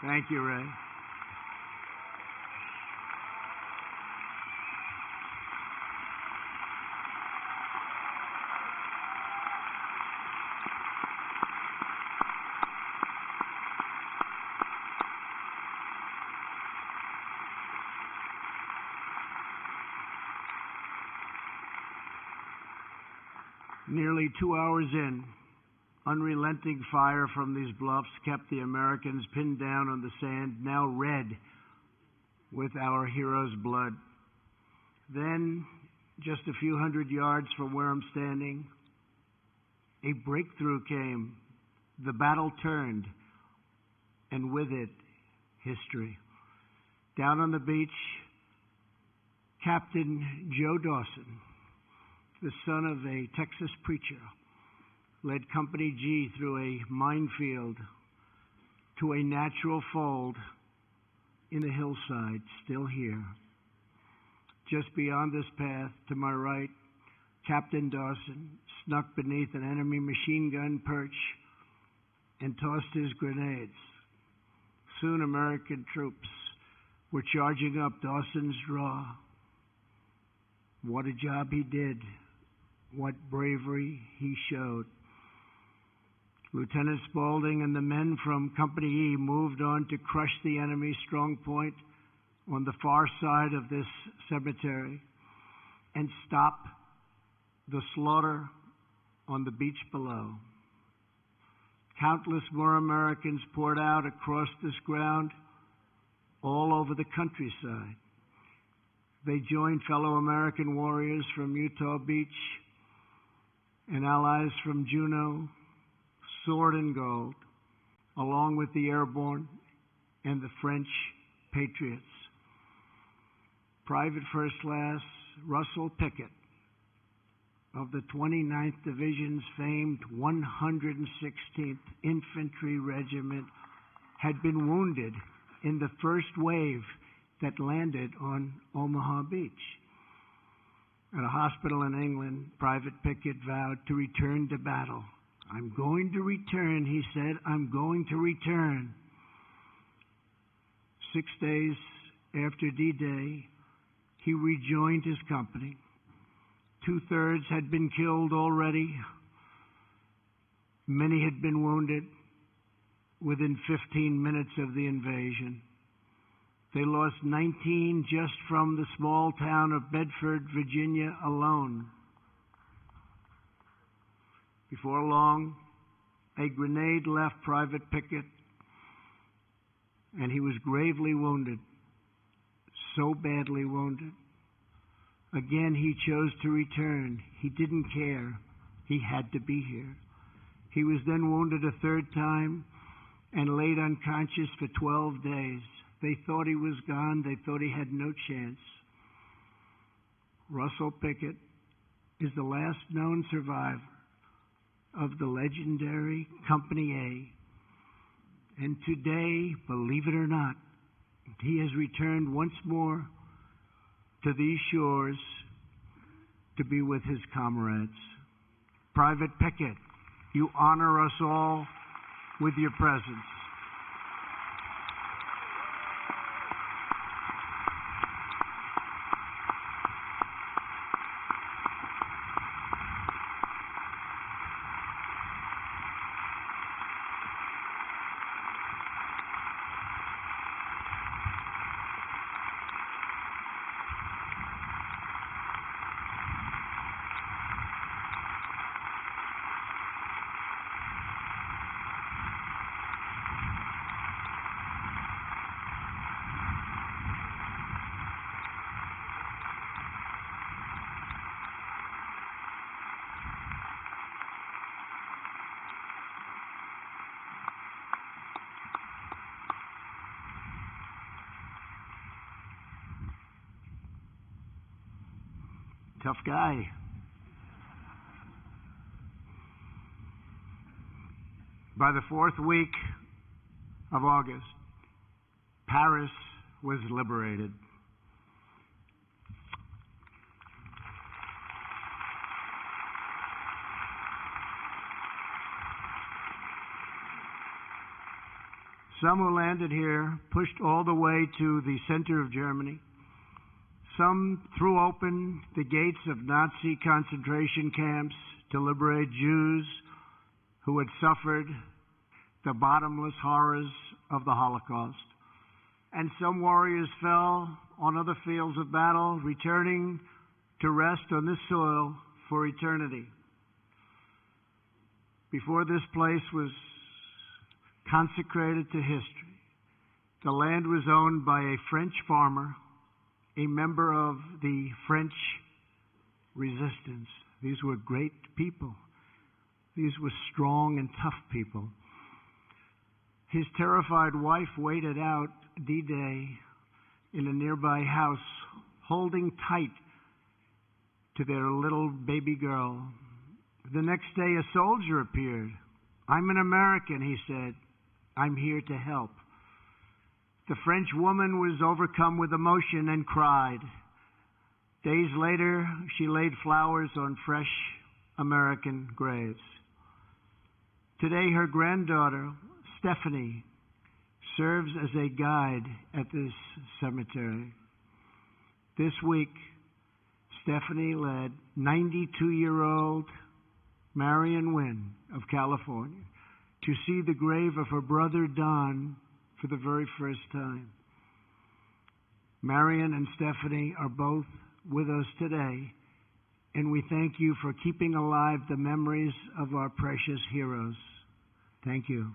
Thank you, Ray. Nearly 2 hours in, unrelenting fire from these bluffs kept the Americans pinned down on the sand, now red with our heroes' blood. Then, just a few hundred yards from where I'm standing, a breakthrough came. The battle turned, and with it, history. Down on the beach, Captain Joe Dawson, the son of a Texas preacher, led Company G through a minefield to a natural fold in the hillside, still here. Just beyond this path, to my right, Captain Dawson snuck beneath an enemy machine gun perch and tossed his grenades. Soon American troops were charging up Dawson's draw. What a job he did. What bravery he showed. Lieutenant Spaulding and the men from Company E moved on to crush the enemy's strong point on the far side of this cemetery and stop the slaughter on the beach below. Countless more Americans poured out across this ground all over the countryside. They joined fellow American warriors from Utah Beach and allies from Juneau, Sword and Gold, along with the airborne and the French patriots. Private First Class Russell Pickett of the 29th Division's famed 116th Infantry Regiment had been wounded in the first wave that landed on Omaha Beach. At a hospital in England, Private Pickett vowed to return to battle. "I'm going to return," he said. "I'm going to return." 6 days after D-Day, he rejoined his company. 2/3 had been killed already. Many had been wounded within 15 minutes of the invasion. They lost 19 just from the small town of Bedford, Virginia alone. Before long, a grenade left Private Pickett, and he was gravely wounded, so badly wounded. Again, he chose to return. He didn't care. He had to be here. He was then wounded a third time and laid unconscious for 12 days. They thought he was gone. They thought he had no chance. Russell Pickett is the last known survivor of the legendary Company A. And today, believe it or not, he has returned once more to these shores to be with his comrades. Private Pickett, you honor us all with your presence. Tough guy. By the 4th week of August, Paris was liberated. Some who landed here pushed all the way to the center of Germany. Some threw open the gates of Nazi concentration camps to liberate Jews who had suffered the bottomless horrors of the Holocaust. And some warriors fell on other fields of battle, returning to rest on this soil for eternity. Before this place was consecrated to history, the land was owned by a French farmer, a member of the French resistance. These were great people. These were strong and tough people. His terrified wife waited out D-Day in a nearby house, holding tight to their little baby girl. The next day, a soldier appeared. "I'm an American," he said. "I'm here to help." The French woman was overcome with emotion and cried. Days later, she laid flowers on fresh American graves. Today, her granddaughter, Stephanie, serves as a guide at this cemetery. This week, Stephanie led 92-year-old Marion Wynn of California to see the grave of her brother Don for the very first time. Marion and Stephanie are both with us today, and we thank you for keeping alive the memories of our precious heroes. Thank you.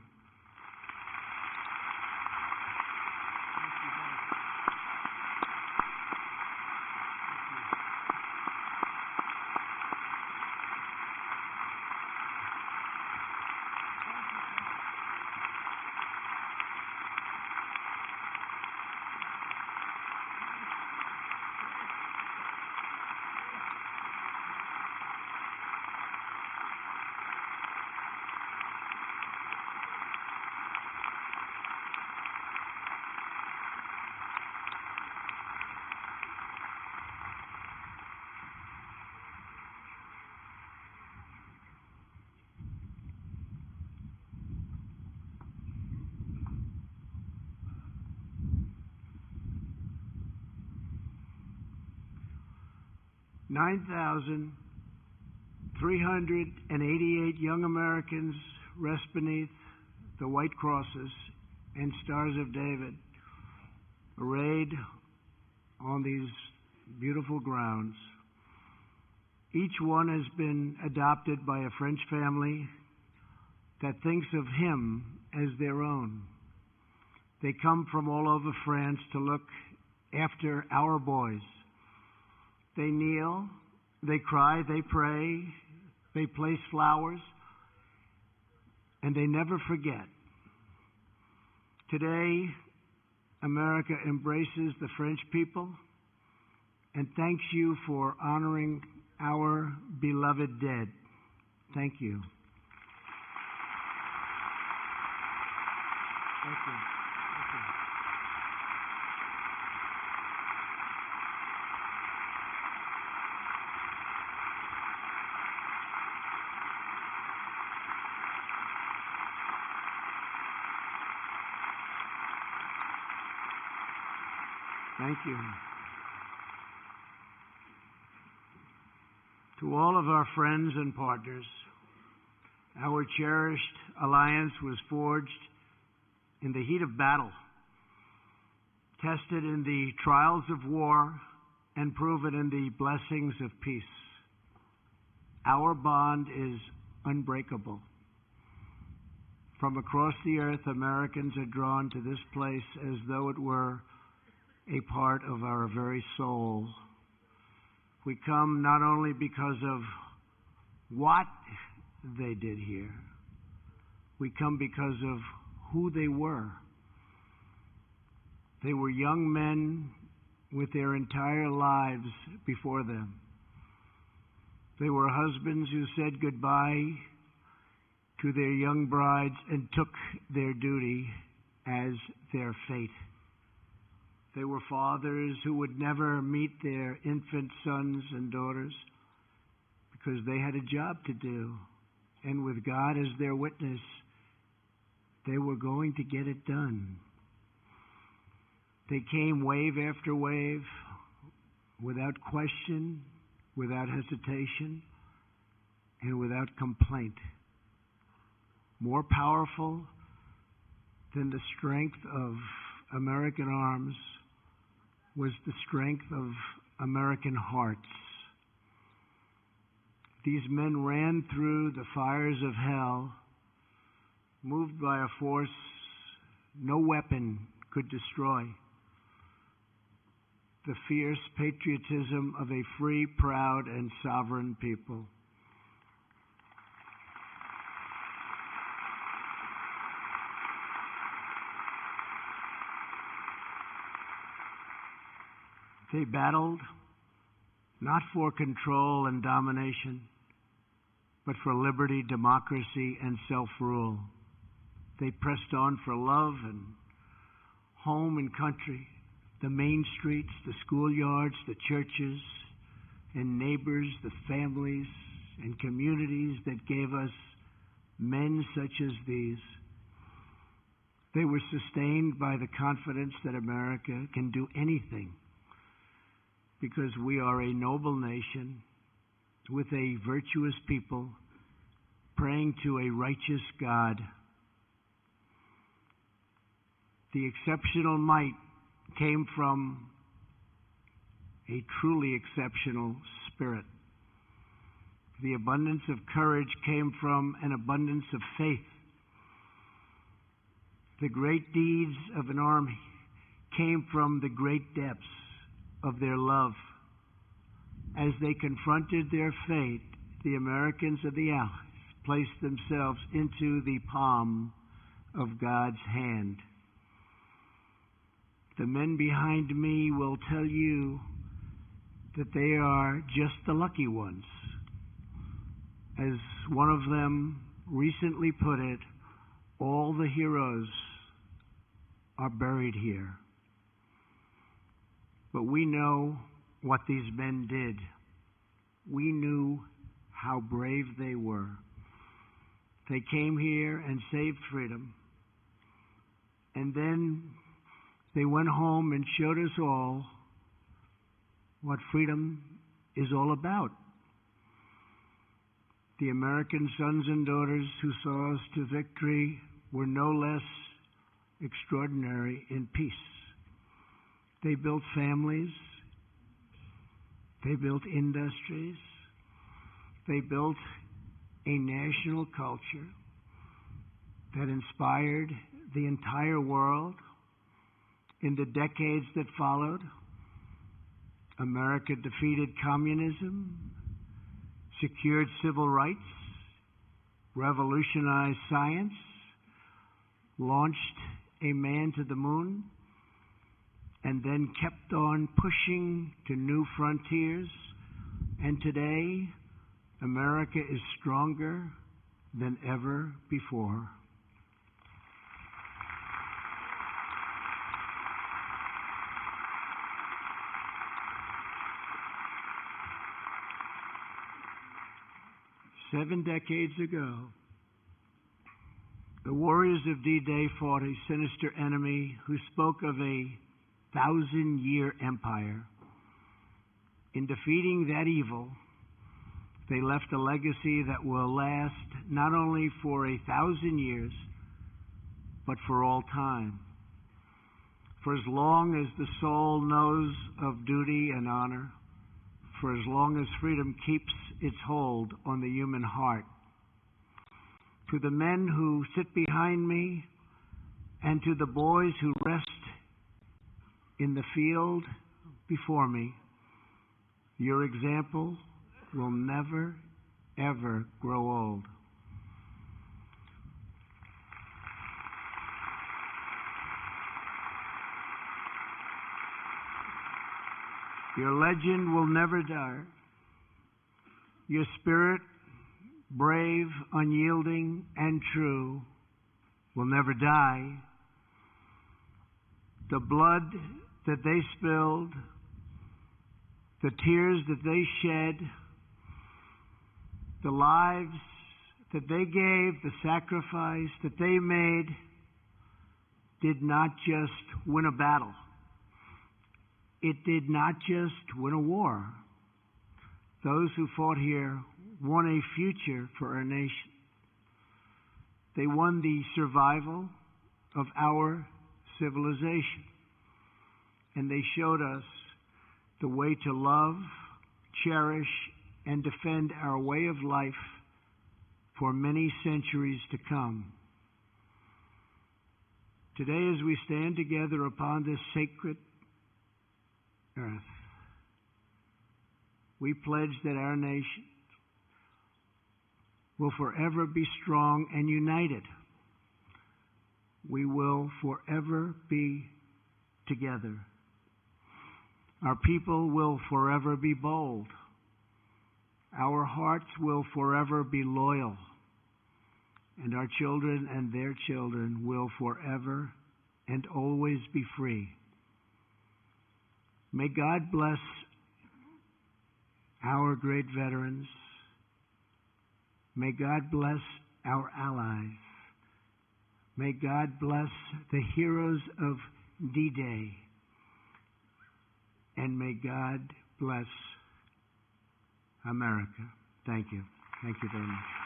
9,388 young Americans rest beneath the white crosses and stars of David, arrayed on these beautiful grounds. Each one has been adopted by a French family that thinks of him as their own. They come from all over France to look after our boys. They kneel, they cry, they pray, they place flowers, and they never forget. Today, America embraces the French people and thanks you for honoring our beloved dead. Thank you. Thank you. Thank you. To all of our friends and partners, our cherished alliance was forged in the heat of battle, tested in the trials of war, and proven in the blessings of peace. Our bond is unbreakable. From across the earth, Americans are drawn to this place as though it were a part of our very soul. We come not only because of what they did here, we come because of who they were. They were young men with their entire lives before them. They were husbands who said goodbye to their young brides and took their duty as their fate. They were fathers who would never meet their infant sons and daughters because they had a job to do. And with God as their witness, they were going to get it done. They came wave after wave, without question, without hesitation, and without complaint. More powerful than the strength of American arms was the strength of American hearts. These men ran through the fires of hell, moved by a force no weapon could destroy. The fierce patriotism of a free, proud, and sovereign people. They battled not for control and domination, but for liberty, democracy, and self-rule. They pressed on for love and home and country, the main streets, the schoolyards, the churches, and neighbors, the families and communities that gave us men such as these. They were sustained by the confidence that America can do anything because we are a noble nation with a virtuous people praying to a righteous God. The exceptional might came from a truly exceptional spirit. The abundance of courage came from an abundance of faith. The great deeds of an army came from the great depths of their love. As they confronted their fate, the Americans and the Allies placed themselves into the palm of God's hand. The men behind me will tell you that they are just the lucky ones. As one of them recently put it, all the heroes are buried here. But we know what these men did. We knew how brave they were. They came here and saved freedom. And then they went home and showed us all what freedom is all about. The American sons and daughters who saw us to victory were no less extraordinary in peace. They built families, they built industries, they built a national culture that inspired the entire world. In the decades that followed, America defeated communism, secured civil rights, revolutionized science, launched a man to the moon, and then kept on pushing to new frontiers. And today, America is stronger than ever before. Seven decades ago, the warriors of D-Day fought a sinister enemy who spoke of a 1,000-year empire. In defeating that evil, they left a legacy that will last not only for 1,000 years, but for all time. For as long as the soul knows of duty and honor, for as long as freedom keeps its hold on the human heart. To the men who sit behind me and to the boys who rest in the field before me, your example will never, ever grow old. Your legend will never die. Your spirit, brave, unyielding, and true, will never die. The blood that they spilled, the tears that they shed, the lives that they gave, the sacrifice that they made, did not just win a battle. It did not just win a war. Those who fought here won a future for our nation. They won the survival of our civilization. And they showed us the way to love, cherish, and defend our way of life for many centuries to come. Today, as we stand together upon this sacred earth, we pledge that our nation will forever be strong and united. We will forever be together. Our people will forever be bold. Our hearts will forever be loyal. And our children and their children will forever and always be free. May God bless our great veterans. May God bless our allies. May God bless the heroes of D-Day. And may God bless America. Thank you. Thank you very much.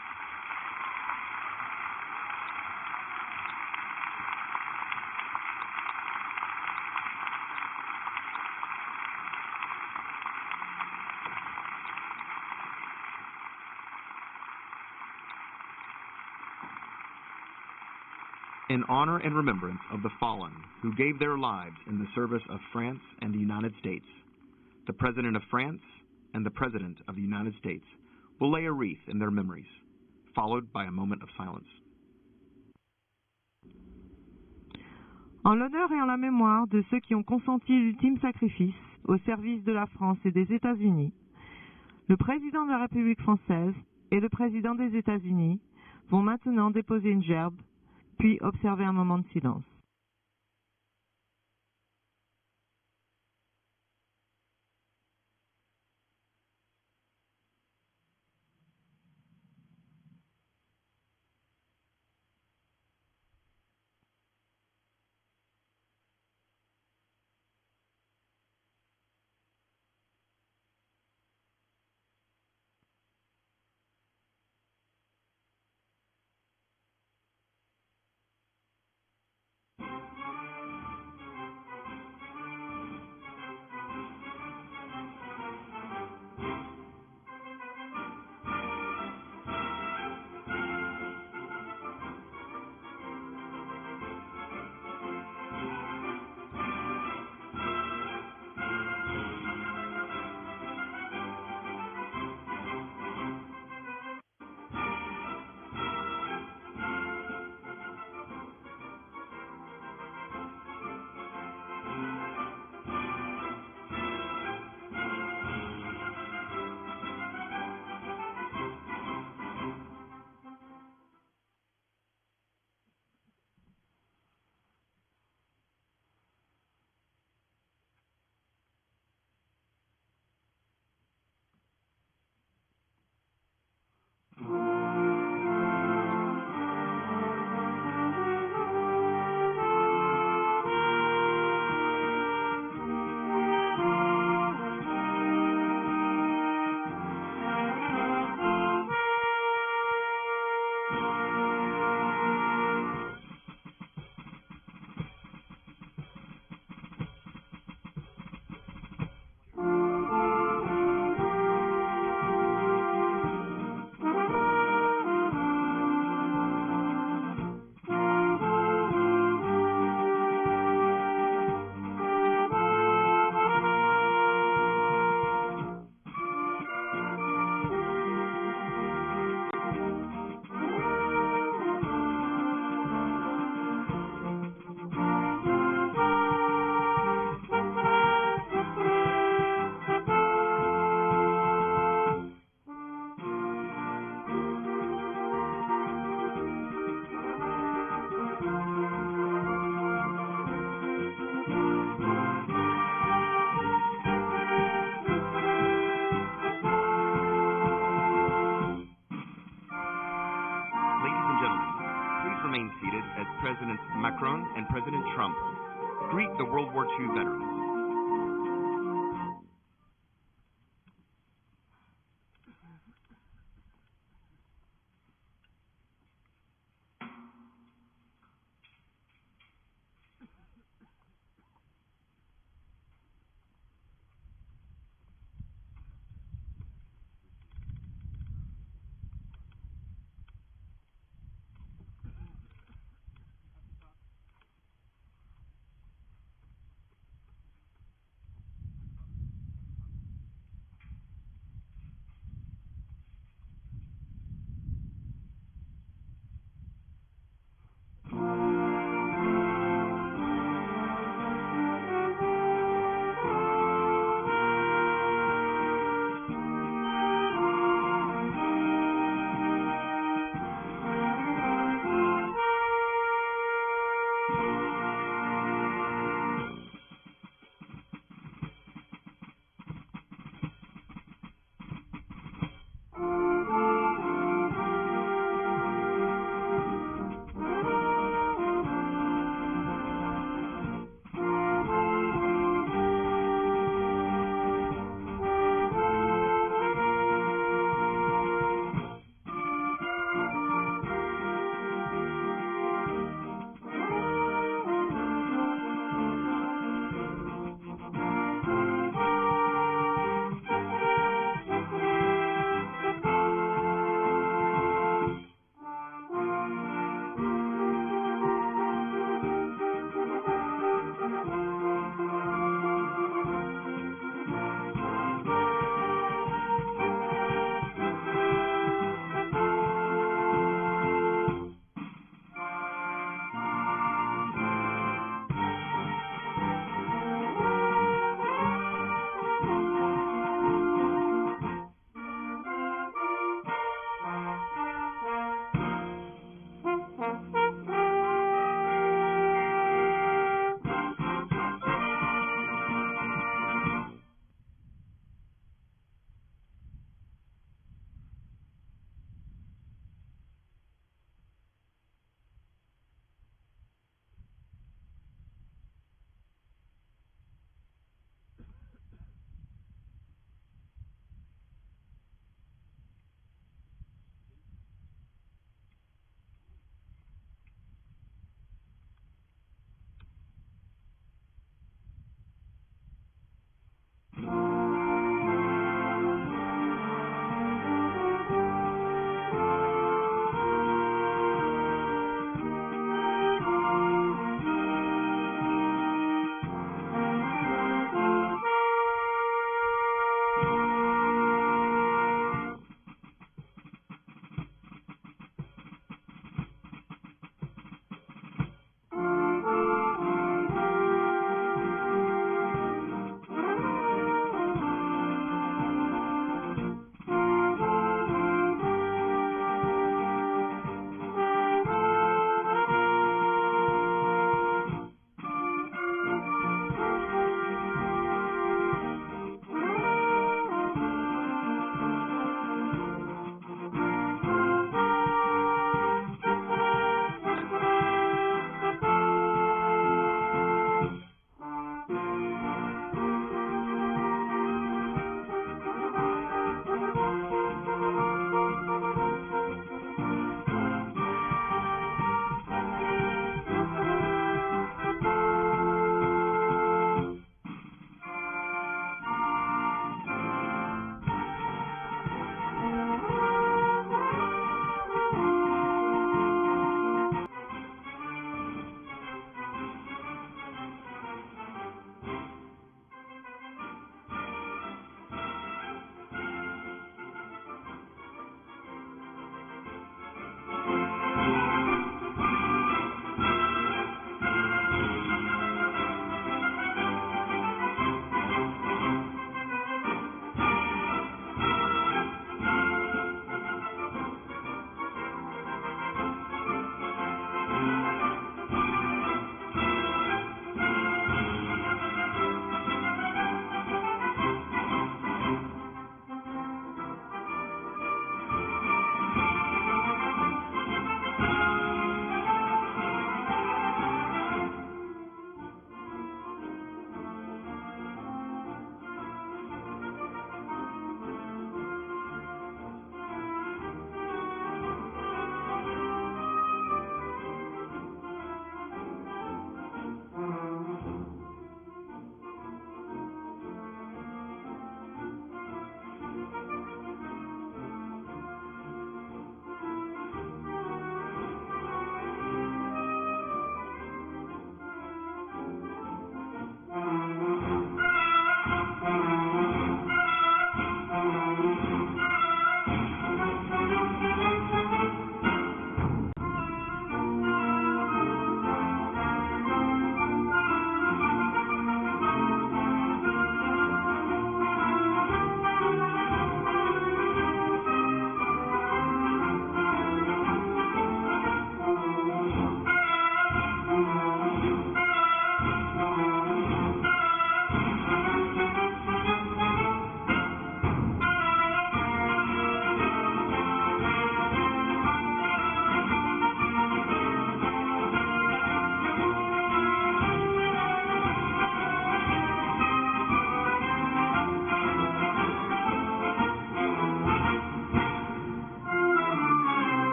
In honor and remembrance of the fallen who gave their lives in the service of France and the United States, the President of France and the President of the United States will lay a wreath in their memories, followed by a moment of silence. En l'honneur et en la mémoire de ceux qui ont consenti l'ultime sacrifice au service de la France et des États-Unis, le Président de la République française et le Président des États-Unis vont maintenant déposer une gerbe puis observer un moment de silence. Presidents Macron and President Trump greet the World War II veterans.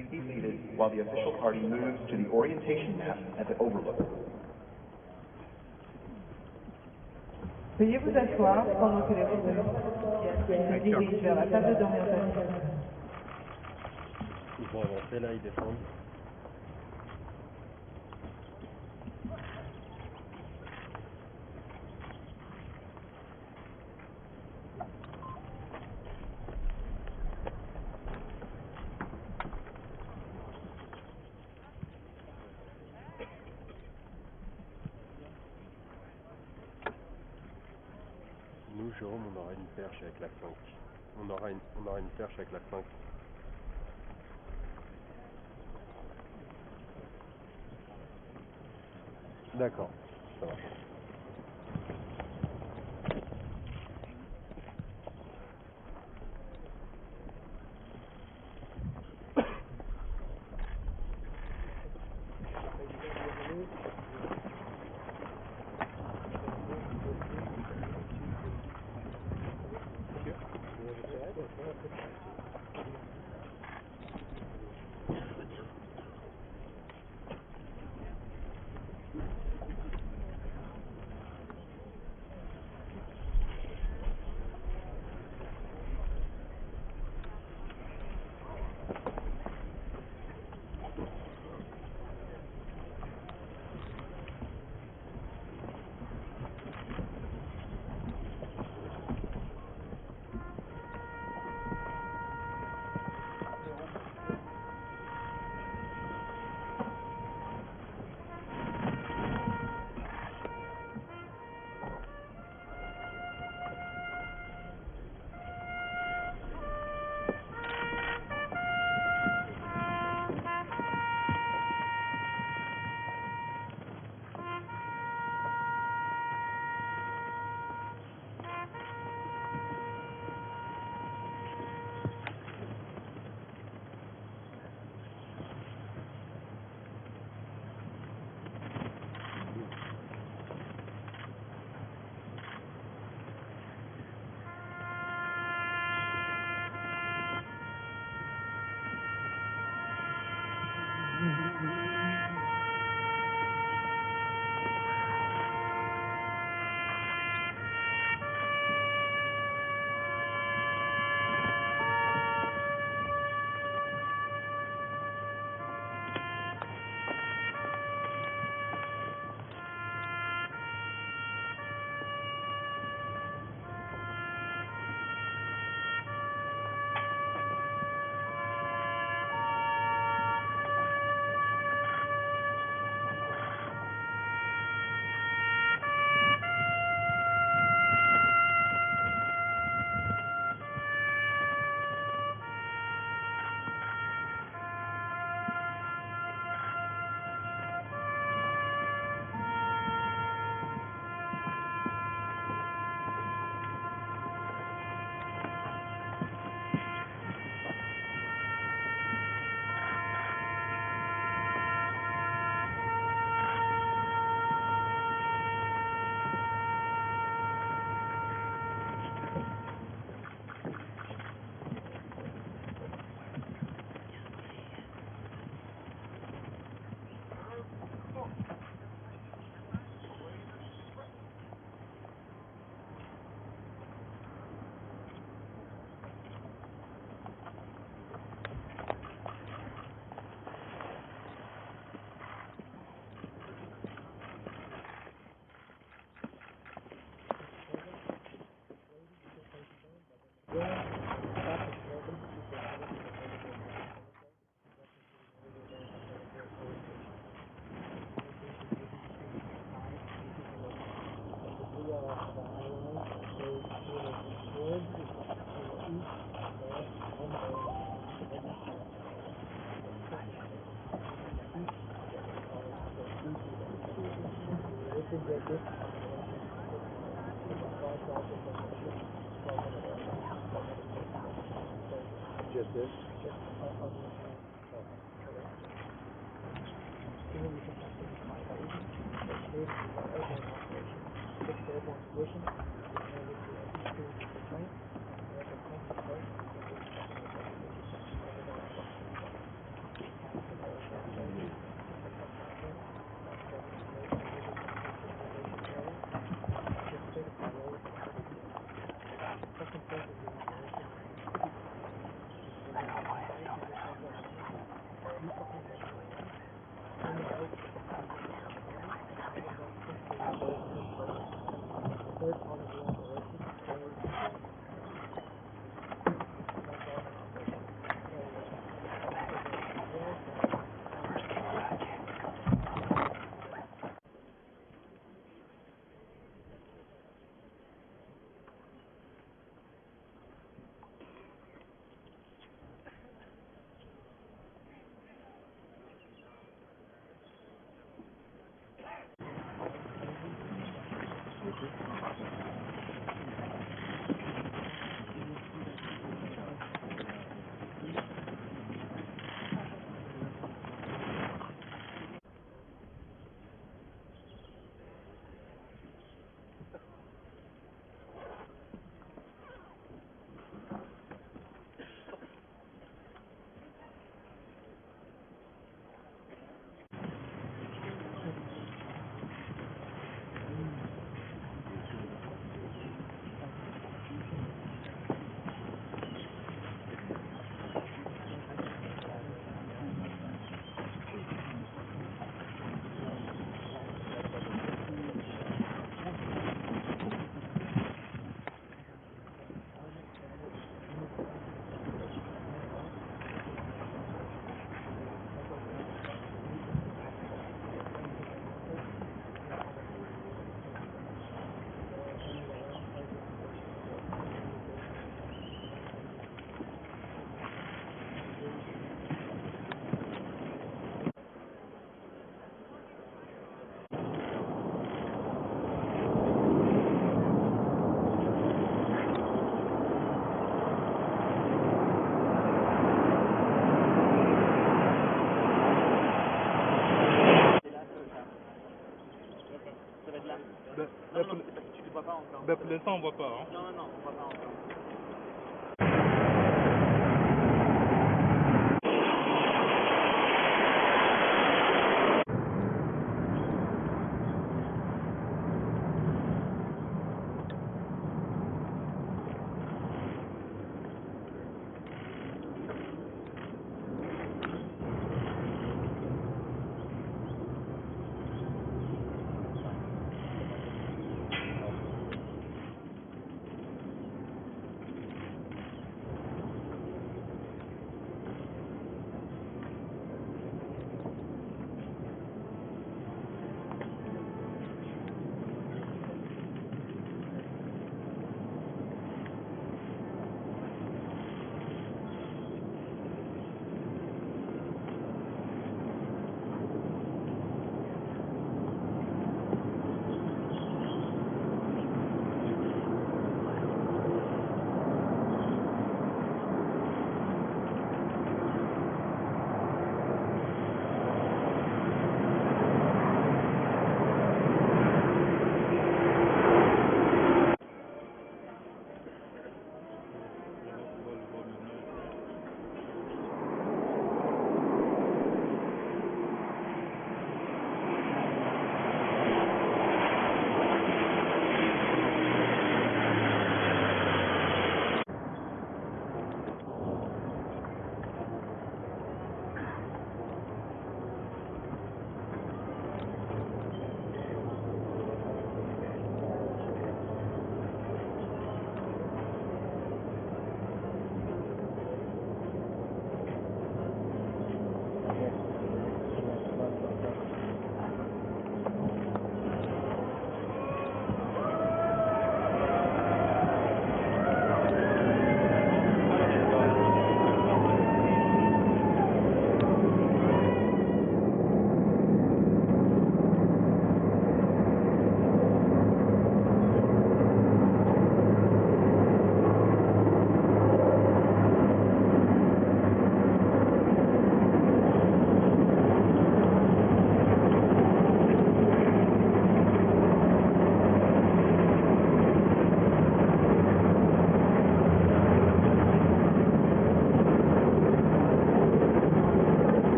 please be seated while the official party moves to the orientation map at the overlook. Veuillez vous asseoir pendant que les représentants se dirigent vers la table d'orientation. Ils vont avancer là, ils descendent. Nous, Jérôme, on aura une perche avec la 5. On aura une perche avec la 5. D'accord, ça marche. c'est de là. Non, non, c'est parce que tu ne vois pas encore. Pour l'instant, on voit pas. Hein. Non, on voit pas encore.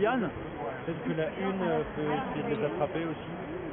Yann, est-ce que la une peut essayer de les attraper aussi?